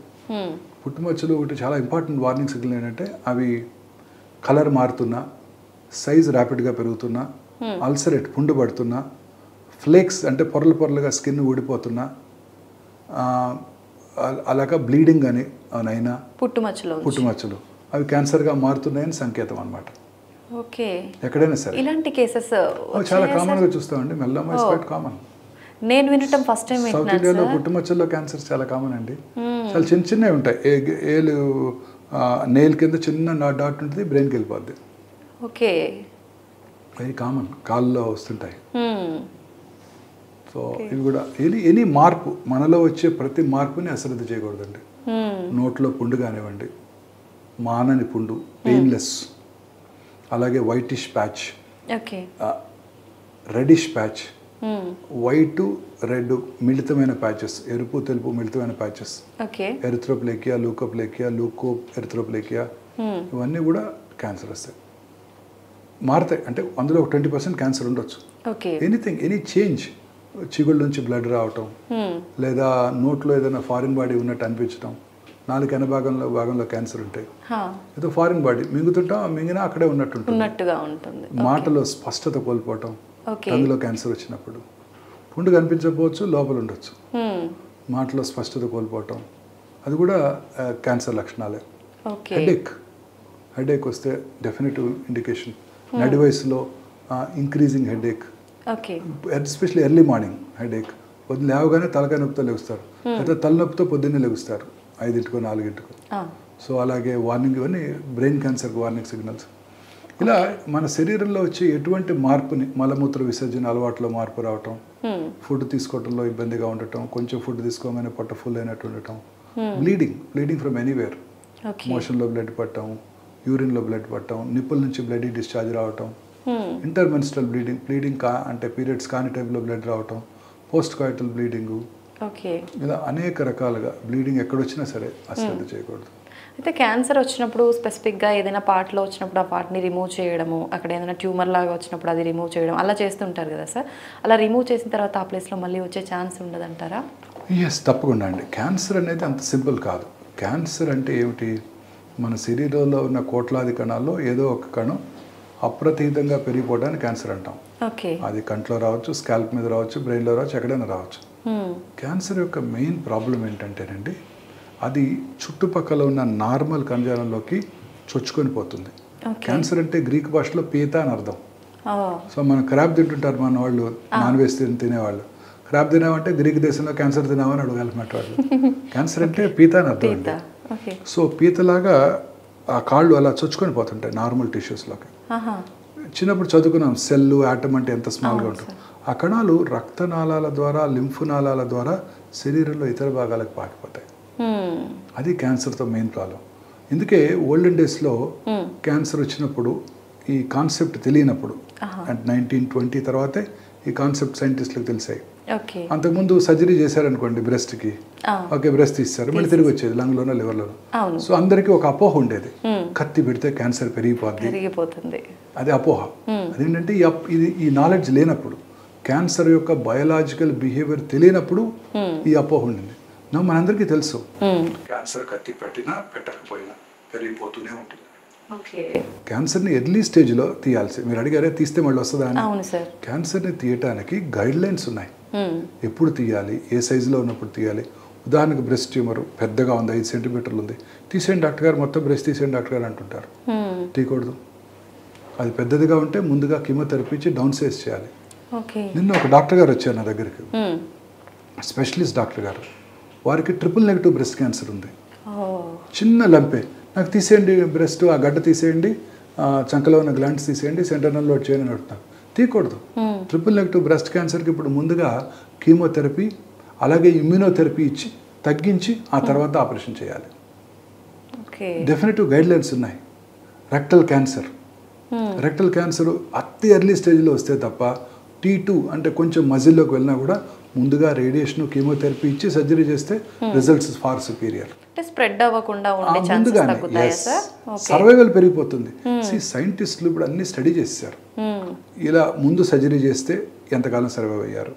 ఒకటి చాలా ఇంపార్టెంట్ వార్నింగ్ సిగ్నల్. ఏంటంటే అవి కలర్ మారుతున్నా, సైజ్ ర్యాపిడ్గా పెరుగుతున్నా, అల్సరేట్ పుండు పడుతున్నా, ఫ్లేక్స్ అంటే పొరలుగా స్కిన్ ఊడిపోతున్నా, అలాగా బ్లీడింగ్ అని అయినా పుట్టుమచ్చలు అవి క్యాన్సర్గా మారుతున్నాయని సంకేతం అన్నమాట. ఎక్కడైనా సరే ఇలాంటి కేసెస్ చాలా కామన్గా చూస్తామండి. మెల్లమ్మ ఇస్ క్వైట్ కామన్. నేను వినటం ఫస్ట్ టైం సౌత్ ఇండియాలో పుట్టుమచ్చల్లో క్యాన్సర్స్ చాలా కామన్ అండి. చాలా చిన్నవి ఉంటాయి. ఏలు నెయిల్ కింద చిన్న డాట్ ఉంటుంది, బ్రెయిన్కి వెళ్ళిపోద్ది. వెరీ కామన్, కాళ్ళలో వస్తుంటాయి. సో ఇవి కూడా ఎనీ మార్పు, మనలో వచ్చే ప్రతి మార్పుని అశ్రద్ధ చేయకూడదండి. నోట్లో పుండు కానివ్వండి, మానని పుండు, పెయిన్లెస్, అలాగే whitish patch, reddish patch, white red మిళితమైన ప్యాచెస్, ఎరుపు తెలుపు మిళితమైన ప్యాచెస్, ఎరిథ్రోప్లేకియా, లూకోప్లేకియా, ఎరిథ్రోప్లేకియా, ఇవన్నీ కూడా క్యాన్సర్ వస్తాయి, మారుతాయి. అంటే అందులో 20% క్యాన్సర్ ఉండొచ్చు. ఎనీథింగ్, ఎనీ చేంజ్, చిగుళ్ళ నుంచి బ్లడ్ రావటం, లేదా నోట్లో ఏదైనా ఫారిన్ బాడీ ఉన్నట్టు అనిపించడం, నాలుగు భాగంలో క్యాన్సర్ ఉంటాయి, ఏదో ఫారిన్ బాడీ మింగుతుంటాం, మింగినా అక్కడే ఉన్నట్టుగా ఉంటుంది. మాటలో స్పష్టత కోల్పోవటం, అందులో క్యాన్సర్ వచ్చినప్పుడు పుండు కనిపించకపోవచ్చు, లోపల ఉండొచ్చు, మాటలో స్పష్టత కోల్పోవటం, అది కూడా క్యాన్సర్ లక్షణాలే. హెడేక్ వస్తే డెఫినెటివ్ ఇండికేషన్. నడి వయసులో increasing headache, especially early morning headache, పొద్దున్న లేవగానే తలకాయ నొప్పితో లెగుస్తారు, లేదా తలనొప్పితో పొద్దున్నే లెగుస్తారు 5 4. సో అలాగే వార్నింగ్, ఇవన్నీ బ్రెయిన్ క్యాన్సర్కి వార్నింగ్ సిగ్నల్స్. ఇలా మన శరీరంలో వచ్చే ఎటువంటి మార్పుని, మలమూత్ర విసర్జన అలవాట్లో మార్పు రావటం, ఫుడ్ తీసుకోవడంలో ఇబ్బందిగా ఉండటం, కొంచెం ఫుడ్ తీసుకోగానే పొట్ట ఫుల్ అయినట్టు ఉండటం, బ్లీడింగ్ ఫ్రమ్ ఎనీవేర్, మోషన్లో బ్లడ్ పట్టడం, యూరిన్లో బ్లడ్ పట్టడం, నిప్పుల నుంచి బ్లడ్ డిశ్చార్జ్ రావటం, ఇంటర్మెన్స్ట్రల్ బ్లీడింగ్ అంటే పీరియడ్స్ కాని టైంలో బ్లడ్ రావటం, పోస్ట్ కాయిటల్ బ్లీడింగు, ఇలా అనేక రకాలుగా బ్లీడింగ్ ఎక్కడొచ్చినా సరే అశ్రద్ధ చేయకూడదు. అయితే క్యాన్సర్ వచ్చినప్పుడు స్పెసిఫిక్గా ఏదైనా పార్ట్లో వచ్చినప్పుడు ఆ పార్ట్ని రిమూవ్ చేయడము, అక్కడ ఏదైనా ట్యూమర్ లాగా వచ్చినప్పుడు అది రిమూవ్ చేయడం అలా చేస్తుంటారు కదా సార్, అలా రిమూవ్ చేసిన తర్వాత ఆ ప్లేస్లో మళ్ళీ వచ్చే ఛాన్స్ ఉండదంటారా? ఎస్, తప్పకుండా అండి. క్యాన్సర్ అనేది అంత సింపుల్ కాదు. క్యాన్సర్ అంటే ఏమిటి? మన శరీరంలో ఉన్న కోట్లాది కణాల్లో ఏదో ఒక కణం అప్రతీతంగా పెరిగిపోవడానికి క్యాన్సర్ అంటాం. అది కంట్లో రావచ్చు, స్కాల్ప్ మీద రావచ్చు, బ్రెయిన్లో రావచ్చు, ఎక్కడైనా రావచ్చు. క్యాన్సర్ యొక్క మెయిన్ ప్రాబ్లం ఏంటంటేనండి, అది చుట్టుపక్కల ఉన్న నార్మల్ కణజాలంలోకి చొచ్చుకొని పోతుంది. క్యాన్సర్ అంటే గ్రీక్ భాషలో పీత అని అర్థం. సో మనం క్రాబ్ తింటుంటారు మన వాళ్ళు, నాన్ వెజ్ తినేవాళ్ళు. క్రాబ్ తినామంటే గ్రీక్ దేశంలో క్యాన్సర్ తినామని అడగాలన్నమాట వాళ్ళు. క్యాన్సర్ అంటే పీత అని అర్థం అండి. సో పీతలాగా ఆ కాళ్ళు అలా చొచ్చుకొని పోతుంటాయి నార్మల్ టిష్యూస్లోకి. చిన్నప్పుడు చదువుకున్నాం సెల్లు, యాటమ్ అంటే ఎంత స్మాల్గా ఉంటుంది. ఆ కణాలు రక్తనాళాల ద్వారా, లింఫ్ నాళాల ద్వారా శరీరంలో ఇతర భాగాలకు పాకిపోతాయి. అది క్యాన్సర్తో మెయిన్ ప్రాబ్లం. అందుకే ఓల్డెన్ డేస్లో క్యాన్సర్ వచ్చినప్పుడు ఈ కాన్సెప్ట్ తెలియనప్పుడు, అంటే 1920 తర్వాతే ఈ కాన్సెప్ట్ సైంటిస్టులకు తెలిసాయి. అంతకుముందు సర్జరీ చేశారనుకోండి బ్రెస్ట్కి, బ్రెస్ట్ తీస్తారు, మళ్ళీ తిరిగి వచ్చేది లంగ్లోనో లివర్లోనో. సో అందరికీ ఒక అపోహ ఉండేది, కత్తి పెడితే క్యాన్సర్ పెరిగిపోతుంది, అది అపోహ. అదేంటంటే ఈ నాలెడ్జ్ లేనప్పుడు, క్యాన్సర్ యొక్క బయోలాజికల్ బిహేవియర్ తెలియనప్పుడు ఈ అపోహ ఉండింది. మనందరికీ తెలుసు క్యాన్సర్ కత్తి పెట్టినా పెట్టకపోయినా పెరిగిపోతూనే ఉంటుంది. క్యాన్సర్ని ఎర్లీ స్టేజ్లో తీయాల్సి, మీరు అడిగారే తీస్తే మళ్ళీ వస్తుందా అని. క్యాన్సర్ని తీయటానికి గైడ్ లైన్స్ ఉన్నాయి. ఎప్పుడు తీయాలి, ఏ సైజులో ఉన్నప్పుడు తీయాలి. ఉదాహరణకు బ్రెస్ట్ ట్యూమర్ పెద్దగా ఉంది, 5 సెంటీమీటర్లు ఉంది, తీసేయండి డాక్టర్ గారు, మొత్తం బ్రెస్ట్ తీసేయండి డాక్టర్ గారు అంటుంటారు. తీయకూడదు. అది పెద్దదిగా ఉంటే ముందుగా కీమోథెరపీ ఇచ్చి డౌన్ సైజ్ చేయాలి. నిన్న ఒక డాక్టర్ గారు వచ్చారు నా దగ్గరికి, స్పెషలిస్ట్ డాక్టర్ గారు. వారికి ట్రిపుల్-నెగటివ్ బ్రెస్ట్ క్యాన్సర్ ఉంది. చిన్న లంపే, నాకు తీసేయండి బ్రెస్ట్, ఆ గడ్డ తీసేయండి, చంకలో ఉన్న గ్లాండ్స్ తీసేయండి, సెంటర్నల్ లోడ్ చేయండి అని అడుగుతాను. తీయకూడదు. ట్రిపుల్-నెగటివ్ బ్రెస్ట్ క్యాన్సర్కి ఇప్పుడు ముందుగా కీమోథెరపీ అలాగే ఇమ్యూనోథెరపీ ఇచ్చి తగ్గించి ఆ తర్వాత ఆపరేషన్ చేయాలి. డెఫినెటివ్ గైడ్లైన్స్ ఉన్నాయి. రెక్టల్ క్యాన్సర్ అతి ఎర్లీ స్టేజ్లో వస్తే తప్ప T2 అంటే కొంచెం మజిల్లోకి వెళ్ళినా కూడా ముందుగా రేడియేషన్ కీమోథెరపీ ఇచ్చి సర్జరీ చేస్తే రిజల్ట్స్ ఫార్ సుపీరియర్. స్ప్రెడ్ అవ్వకుండా ఉండే ఛాన్సెస్ తగ్గుతాయా సార్? సర్వైవల్ పెరిగిపోతుంది. సైంటిస్టులు ఇప్పుడు అన్ని స్టడీ చేశారు. ఇలా ముందు సర్జరీ చేస్తే ఎంతకాలం సర్వైవ్ అయ్యారు,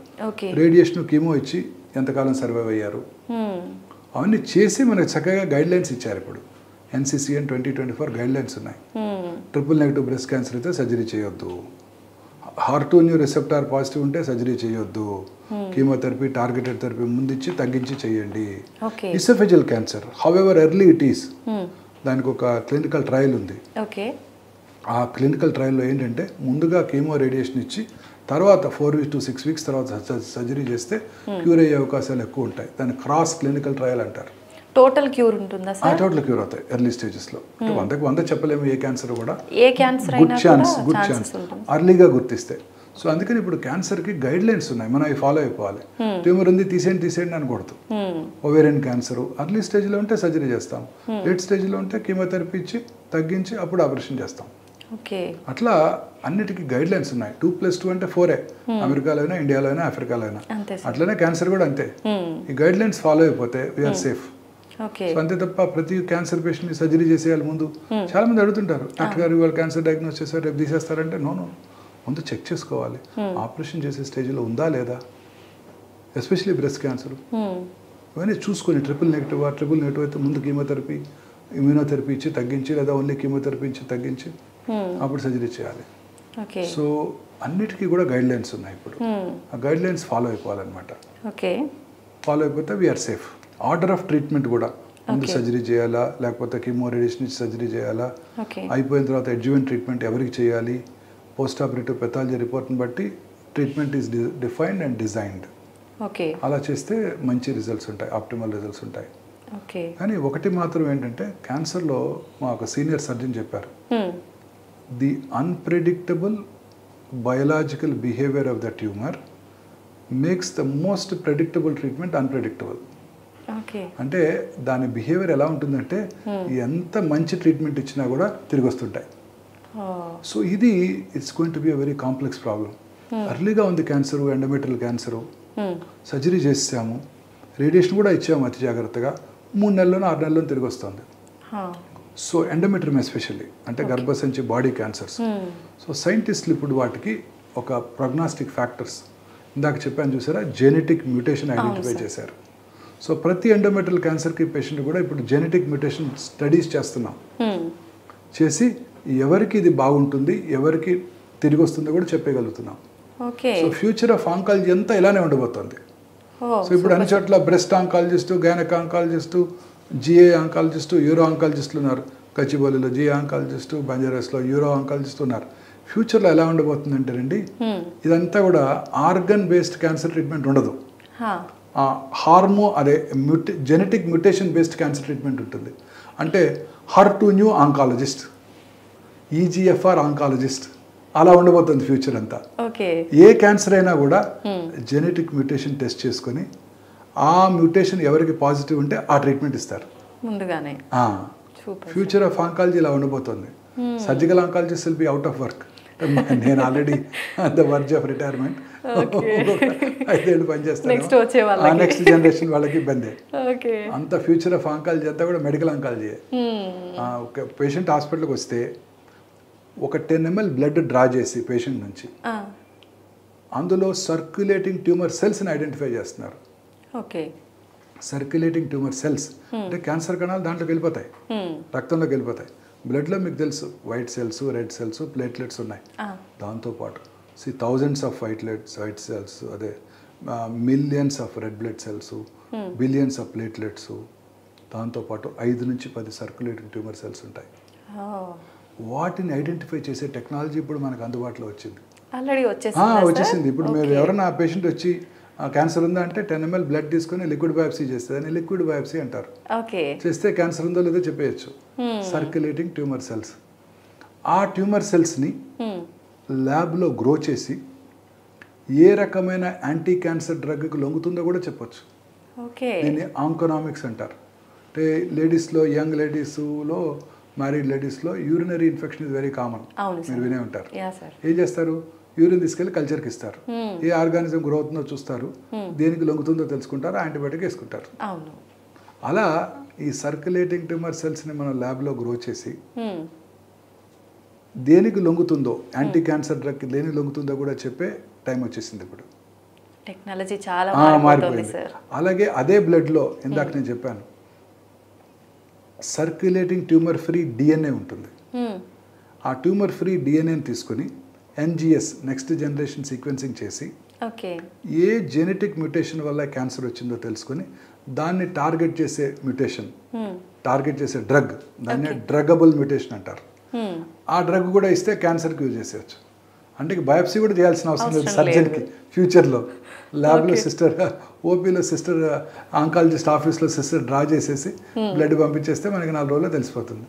రేడియేషన్ కీమో ఇచ్చి ఎంతకాలం సర్వైవ్ అయ్యారు, అవన్నీ చేసి మనకు చక్కగా గైడ్లైన్స్ ఇచ్చారు. ఇప్పుడు NCCN 2024 గైడ్లైన్స్ ఉన్నాయి. ట్రిపుల్-నెగటివ్ బ్రెస్ట్ క్యాన్సర్ అయితే సర్జరీ చేయొద్దు, HER2 రిసెప్టార్ పాజిటివ్ ఉంటే సర్జరీ చేయొద్దు, కీమోథెరపీ టార్గెటెడ్ థెరపీ ముందు ఇచ్చి తగ్గించి చేయండి. Oesophageal cancer however early it is, దానికి ఒక క్లినికల్ ట్రయల్ ఉంది. ఆ క్లినికల్ ట్రయల్లో ఏంటంటే ముందుగా కీమో రేడియేషన్ ఇచ్చి తర్వాత 4 to 6 weeks తర్వాత సర్జరీ చేస్తే క్యూర్ అయ్యే అవకాశాలు ఎక్కువ ఉంటాయి. దాన్ని క్రాస్ క్లినికల్ ట్రయల్ అంటారు. టోటల్ క్యూర్ ఉంటుందా సార్? టోటల్ క్యూర్ అవుతాయి ఎర్లీ స్టేజెస్లో. అంటే 100 చెప్పలేము, ఏ క్యాన్సర్ కూడా గుడ్ ఛాన్స్ అర్లీగా గుర్తిస్తే. సో అందుకని ఇప్పుడు క్యాన్సర్కి గైడ్లైన్స్ ఉన్నాయి, మనం అవి ఫాలో అయిపోవాలి. ట్యూమర్ ఉంది తీసేయండి అనకూడదు. ఓవేరియన్ క్యాన్సర్ అర్లీ స్టేజ్లో ఉంటే సర్జరీ చేస్తాం, లేట్ స్టేజ్లో ఉంటే కీమోథెరపీ ఇచ్చి తగ్గించి అప్పుడు ఆపరేషన్ చేస్తాం. అట్లా అన్నిటికీ గైడ్లైన్స్ ఉన్నాయి. 2+2 అంటే 4 అమెరికాలో అయినా, ఇండియాలో అయినా, ఆఫ్రికాలో అయినా. అట్లనే క్యాన్సర్ కూడా అంతే. ఈ గైడ్లైన్స్ ఫాలో అయిపోతే వీఆర్ సేఫ్. సో అంతే తప్ప ప్రతి క్యాన్సర్ పేషెంట్ని సర్జరీ చేసేయాలి ముందు. చాలా మంది అడుగుతుంటారు, డాక్టర్ గారు ఇవాళ క్యాన్సర్ డయాగ్నోస్ చేశారు రేపు తీసేస్తారంటే. నో, ముందు చెక్ చేసుకోవాలి ఆపరేషన్ చేసే స్టేజ్లో ఉందా లేదా, ఎస్పెషలీ బ్రెస్ట్ క్యాన్సర్. ఇవన్నీ చూసుకొని ట్రిపుల్-నెగటివ్ అయితే ముందు కీమోథెరపీ ఇమ్యూనోథెరపీ ఇచ్చి తగ్గించి, లేదా ఓన్లీ కీమోథెరపీ ఇచ్చి తగ్గించి అప్పుడు సర్జరీ చేయాలి. సో అన్నిటికీ కూడా గైడ్లైన్స్ ఉన్నాయి. ఇప్పుడు ఆ గైడ్లైన్స్ ఫాలో అయిపోవాలన్నమాట. ఫాలో అయిపోతే we're safe. Order of treatment కూడా ముందు సర్జరీ చేయాలా, లేకపోతే కీమో రేడియేషన్ ఇచ్చి సర్జరీ చేయాలా, అయిపోయిన తర్వాత అడ్జువెంట్ ట్రీట్మెంట్ ఎవరికి చేయాలి, పోస్ట్ ఆపరేటివ్ పెథాలజీ రిపోర్ట్ని బట్టి treatment is defined and designed. అలా చేస్తే మంచి రిజల్ట్స్ ఉంటాయి, ఆప్టిమల్ రిజల్ట్స్ ఉంటాయి. కానీ ఒకటి మాత్రం ఏంటంటే క్యాన్సర్లో మా ఒక సీనియర్ సర్జన్ చెప్పారు, the unpredictable biological behaviour of the tumour makes the most predictable treatment unpredictable. అంటే దాని బిహేవియర్ ఎలా ఉంటుందంటే ఎంత మంచి ట్రీట్మెంట్ ఇచ్చినా కూడా తిరిగి వస్తుంటాయి. సో ఇది it's going to be a very complex problem. అర్లీగా ఉంది క్యాన్సరు, ఎండోమెట్రియల్ క్యాన్సరు, సర్జరీ చేసాము, రేడియేషన్ కూడా ఇచ్చాము అతి జాగ్రత్తగా, 3 నెలల్లోనూ 6 నెలల్లోనూ తిరిగి వస్తుంది. సో ఎండోమెట్రియం ఎస్పెషల్లీ అంటే గర్భసంచి బాడీ క్యాన్సర్స్. సో సైంటిస్టులు ఇప్పుడు వాటికి ఒక ప్రోగ్నాస్టిక్ ఫ్యాక్టర్స్ ఇందాక చెప్పాను చూసారా, జెనెటిక్ మ్యూటేషన్ ఐడెంటిఫై చేశారు. సో ప్రతి ఎండోమెట్రియల్ క్యాన్సర్కి పేషెంట్ కూడా ఇప్పుడు జెనెటిక్ మ్యూటేషన్ స్టడీస్ చేస్తున్నాం. చేసి ఎవరికి ఇది బాగుంటుంది, ఎవరికి తిరిగి వస్తుందో కూడా చెప్పగలుగుతున్నాం. సో ఫ్యూచర్ ఆఫ్ ఆంకాలజీ అంతా ఇలానే ఉండబోతుంది. సో ఇప్పుడు అన్ని చోట్ల breast oncologist, gynaec oncologist, GI oncologist, uro ఆంకాలజిస్టులు ఉన్నారు. కచ్చిబౌలిలో జిఏ ఆంకాలజిస్టు, బంజారాస్లో యూరో ఆంకాలజిస్టు ఉన్నారు. ఫ్యూచర్లో ఎలా ఉండబోతుందంటే రండి, ఇదంతా కూడా ఆర్గన్ బేస్డ్ క్యాన్సర్ ట్రీట్మెంట్ ఉండదు, genetic mutation based cancer treatment ఉంటుంది. అంటే HER2 ఆంకాలజిస్ట్, EGFR ఆంకాలజిస్ట్, అలా ఉండబోతుంది ఫ్యూచర్ అంతా. ఏ క్యాన్సర్ అయినా కూడా జెనెటిక్ మ్యూటేషన్ టెస్ట్ చేసుకొని ఆ మ్యూటేషన్ ఎవరికి పాజిటివ్ ఉంటే ఆ ట్రీట్మెంట్ ఇస్తారు ముందుగానే. ఫ్యూచర్ ఆఫ్ ఆంకాలజీ ఇలా ఉండబోతుంది. Surgical oncologist will be out of work. నేను already the verge of retirement, 5 ఏళ్ళు పనిచేస్తాను. నెక్స్ట్ జనరేషన్ వాళ్ళకి ఇబ్బంది. అంత ఫ్యూచర్ ఆఫ్ ఆంకాలజీ అంతా కూడా మెడికల్ ఆంకాలజీ. ఒక పేషెంట్ హాస్పిటల్కి వస్తే ఒక 10 ml బ్లడ్ డ్రా చేసి పేషెంట్ నుంచి అందులో సర్క్యులేటింగ్ ట్యూమర్ సెల్స్ని ఐడెంటిఫై చేస్తున్నారు. సర్క్యులేటింగ్ ట్యూమర్ సెల్స్ అంటే క్యాన్సర్ కణాలు దాంట్లోకి వెళ్ళిపోతాయి, రక్తంలోకి వెళ్ళిపోతాయి. బ్లడ్లో మీకు తెలుసు white cells, red cells, platelets ఉన్నాయి. దాంతోపాటు థౌజండ్స్ ఆఫ్ వైట్ సెల్స్, అదే millions of red blood cells, billions of platelets, దాంతోపాటు 5 నుంచి 10 సర్క్యులేటింగ్ ట్యూమర్ సెల్స్ ఉంటాయి. వాటిని ఐడెంటిఫై చేసే టెక్నాలజీ ఇప్పుడు మనకు అందుబాటులో వచ్చింది. ఆల్రెడీ వచ్చేసింది. ఇప్పుడు మీరు ఎవరైనా ఆ పేషెంట్ వచ్చి క్యాన్సర్ ఉందా అంటే 10 ml బ్లడ్ తీసుకొని లిక్విడ్ బయాప్సీ చేస్తే దాన్ని లిక్విడ్ బయాప్సీ అంటారు. చేస్తే క్యాన్సర్ ఉందో లేదో చెప్పేయచ్చు. సర్క్యులేటింగ్ ట్యూమర్ సెల్స్, ఆ ట్యూమర్ సెల్స్ని ల్యాబ్లో గ్రో చేసి ఏ రకమైన యాంటీ క్యాన్సర్ డ్రగ్కి లొంగుతుందో కూడా చెప్పొచ్చు. దీన్ని ఆంకోనామిక్స్ అంటారు. అంటే లేడీస్లో, యంగ్ లేడీస్లో, మ్యారీడ్ లేడీస్లో urinary infection is very common, మీరు వినే ఉంటారు. ఏం చేస్తారు, యూరిన్ తీసుకెళ్ళి కల్చర్కి ఇస్తారు, ఏ ఆర్గానిజం గ్రో అవుతుందో చూస్తారు, దేనికి లొంగుతుందో తెలుసుకుంటారు, యాంటీబయాటిక్ వేసుకుంటారు. అలా ఈ సర్క్యులేటింగ్ ట్యూమర్ సెల్స్ని మనం ల్యాబ్లో గ్రో చేసి దేనికి లొంగుతుందో, యాంటీ క్యాన్సర్ డ్రగ్కి దేనికి లొంగుతుందో కూడా చెప్పే టైం వచ్చేసింది. ఇప్పుడు టెక్నాలజీ చాలా మారిపోయింది. అలాగే అదే బ్లడ్లో ఇందాక నేను చెప్పాను సర్క్యులేటింగ్ ట్యూమర్ ఫ్రీ డిఎన్ఏ ఉంటుంది. ఆ ట్యూమర్ ఫ్రీ డిఎన్ఏని తీసుకొని NGS నెక్స్ట్ జనరేషన్ సీక్వెన్సింగ్ చేసి ఏ జెనెటిక్ మ్యూటేషన్ వల్ల క్యాన్సర్ వచ్చిందో తెలుసుకొని దాన్ని టార్గెట్ చేసే మ్యూటేషన్, టార్గెట్ చేసే డ్రగ్, దాన్ని డ్రగబుల్ మ్యూటేషన్ అంటారు. ఆ డ్రగ్ కూడా ఇస్తే క్యాన్సర్కి యూజ్ చేసేయచ్చు. అంటే బయాప్సీ కూడా చేయాల్సిన అవసరం లేదు సర్జన్కి. ఫ్యూచర్లో ల్యాబ్లో సిస్టర్, ఓపీలో సిస్టర్, ఆంకాలజిస్ట్ ఆఫీస్లో సిస్టర్ డ్రా చేసేసి బ్లడ్ పంపించేస్తే మనకి 4 రోజుల్లో తెలిసిపోతుంది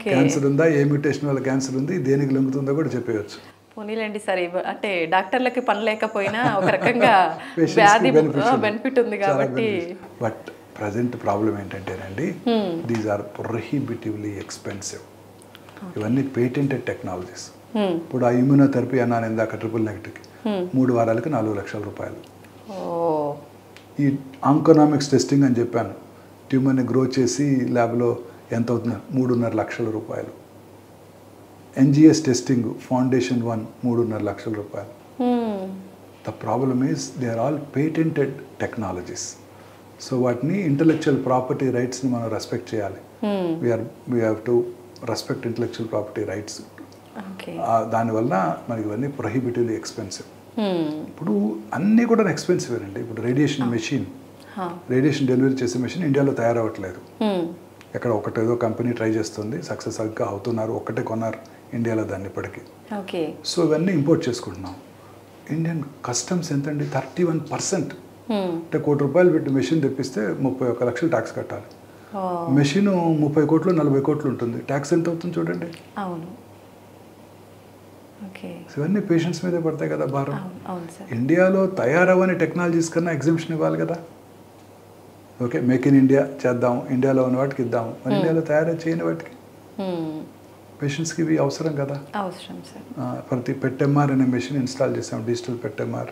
క్యాన్సర్ ఉందా, ఏ మ్యూటేషన్ వల్ల క్యాన్సర్ ఉంది, దేనికి లొంగుతుందో కూడా చెప్పేయచ్చు. పోనీలేండి సరే, అంటే డాక్టర్లకి పని లేకపోయినా ఒక రకంగా బెనిఫిట్ ఉంది కాబట్టి. బట్ ప్రజెంట్ ప్రాబ్లం ఏంటంటేనండి, దీస్ ఆర్ ప్రొహిబిటివ్లీ ఎక్స్పెన్సివ్. ఇవన్నీ పేటెంటెడ్ టెక్నాలజీస్. ఇప్పుడు ఆ ఇమ్యూనోథెరపీ అన్నాను ఇందాక, ట్రిపుల్ నెగటివ్కి 3 వారాలకి 4 లక్షల రూపాయలు. ఈ ఆంకోనామిక్స్ టెస్టింగ్ అని చెప్పాను, ట్యూమర్ని గ్రో చేసి ల్యాబ్లో ఎంత అవుతుంది, 3.5 లక్షల రూపాయలు. NGS టెస్టింగ్ ఫౌండేషన్ 1 3.5 లక్షల రూపాయలు. The problem is they are all patented technologies. So వాటిని ఇంటలెక్చువల్ ప్రాపర్టీ రైట్స్ని మనం రెస్పెక్ట్ చేయాలి. We have to respect intellectual property rights. దానివల్ల మనకి ఇవన్నీ ప్రొహిబిటివ్లీ ఎక్స్పెన్సివ్. ఇప్పుడు అన్నీ కూడా ఎక్స్పెన్సివ్ అండి. ఇప్పుడు రేడియేషన్ మెషిన్, రేడియేషన్ డెలివరీ చేసే మెషిన్ ఇండియాలో తయారవ్వట్లేదు. ఎక్కడ ఒకటేదో కంపెనీ ట్రై చేస్తుంది, సక్సెస్ గా అవుతున్నారు, ఒక్కటే కొన్నారు ఇండియాలో దాన్ని ఇప్పటికీ. సో ఇవన్నీ ఇంపోర్ట్ చేసుకుంటున్నాం. ఇండియన్ కస్టమ్స్ ఎంతండి, 31%. అంటే ₹1,00,00,000 పెట్టి మెషిన్ తెప్పిస్తే 31 లక్షలు ట్యాక్స్ కట్టాలి. మెషిన్ 30 కోట్లు 40 కోట్లు ఉంటుంది, ట్యాక్స్ ఎంత అవుతుంది చూడండి. ఇవన్నీ పేషెంట్స్ మీదే పడతాయి కదా భారం. ఇండియాలో తయారవని టెక్నాలజీస్ కన్నా ఎగ్జిబిషన్ ఇవ్వాలి కదా. ఓకే, మేక్ ఇన్ ఇండియా చేద్దాం, ఇండియాలో ఉన్న వాటికి ఇద్దాము, మరి ఇండియాలో తయారు చేయని వాటికి పేషెంట్స్కి ఇవి అవసరం కదా. ప్రతి పెట్టెంఆర్ అనే మెషిన్ ఇన్స్టాల్ చేసాం, డిజిటల్ పెట్టెంఆర్.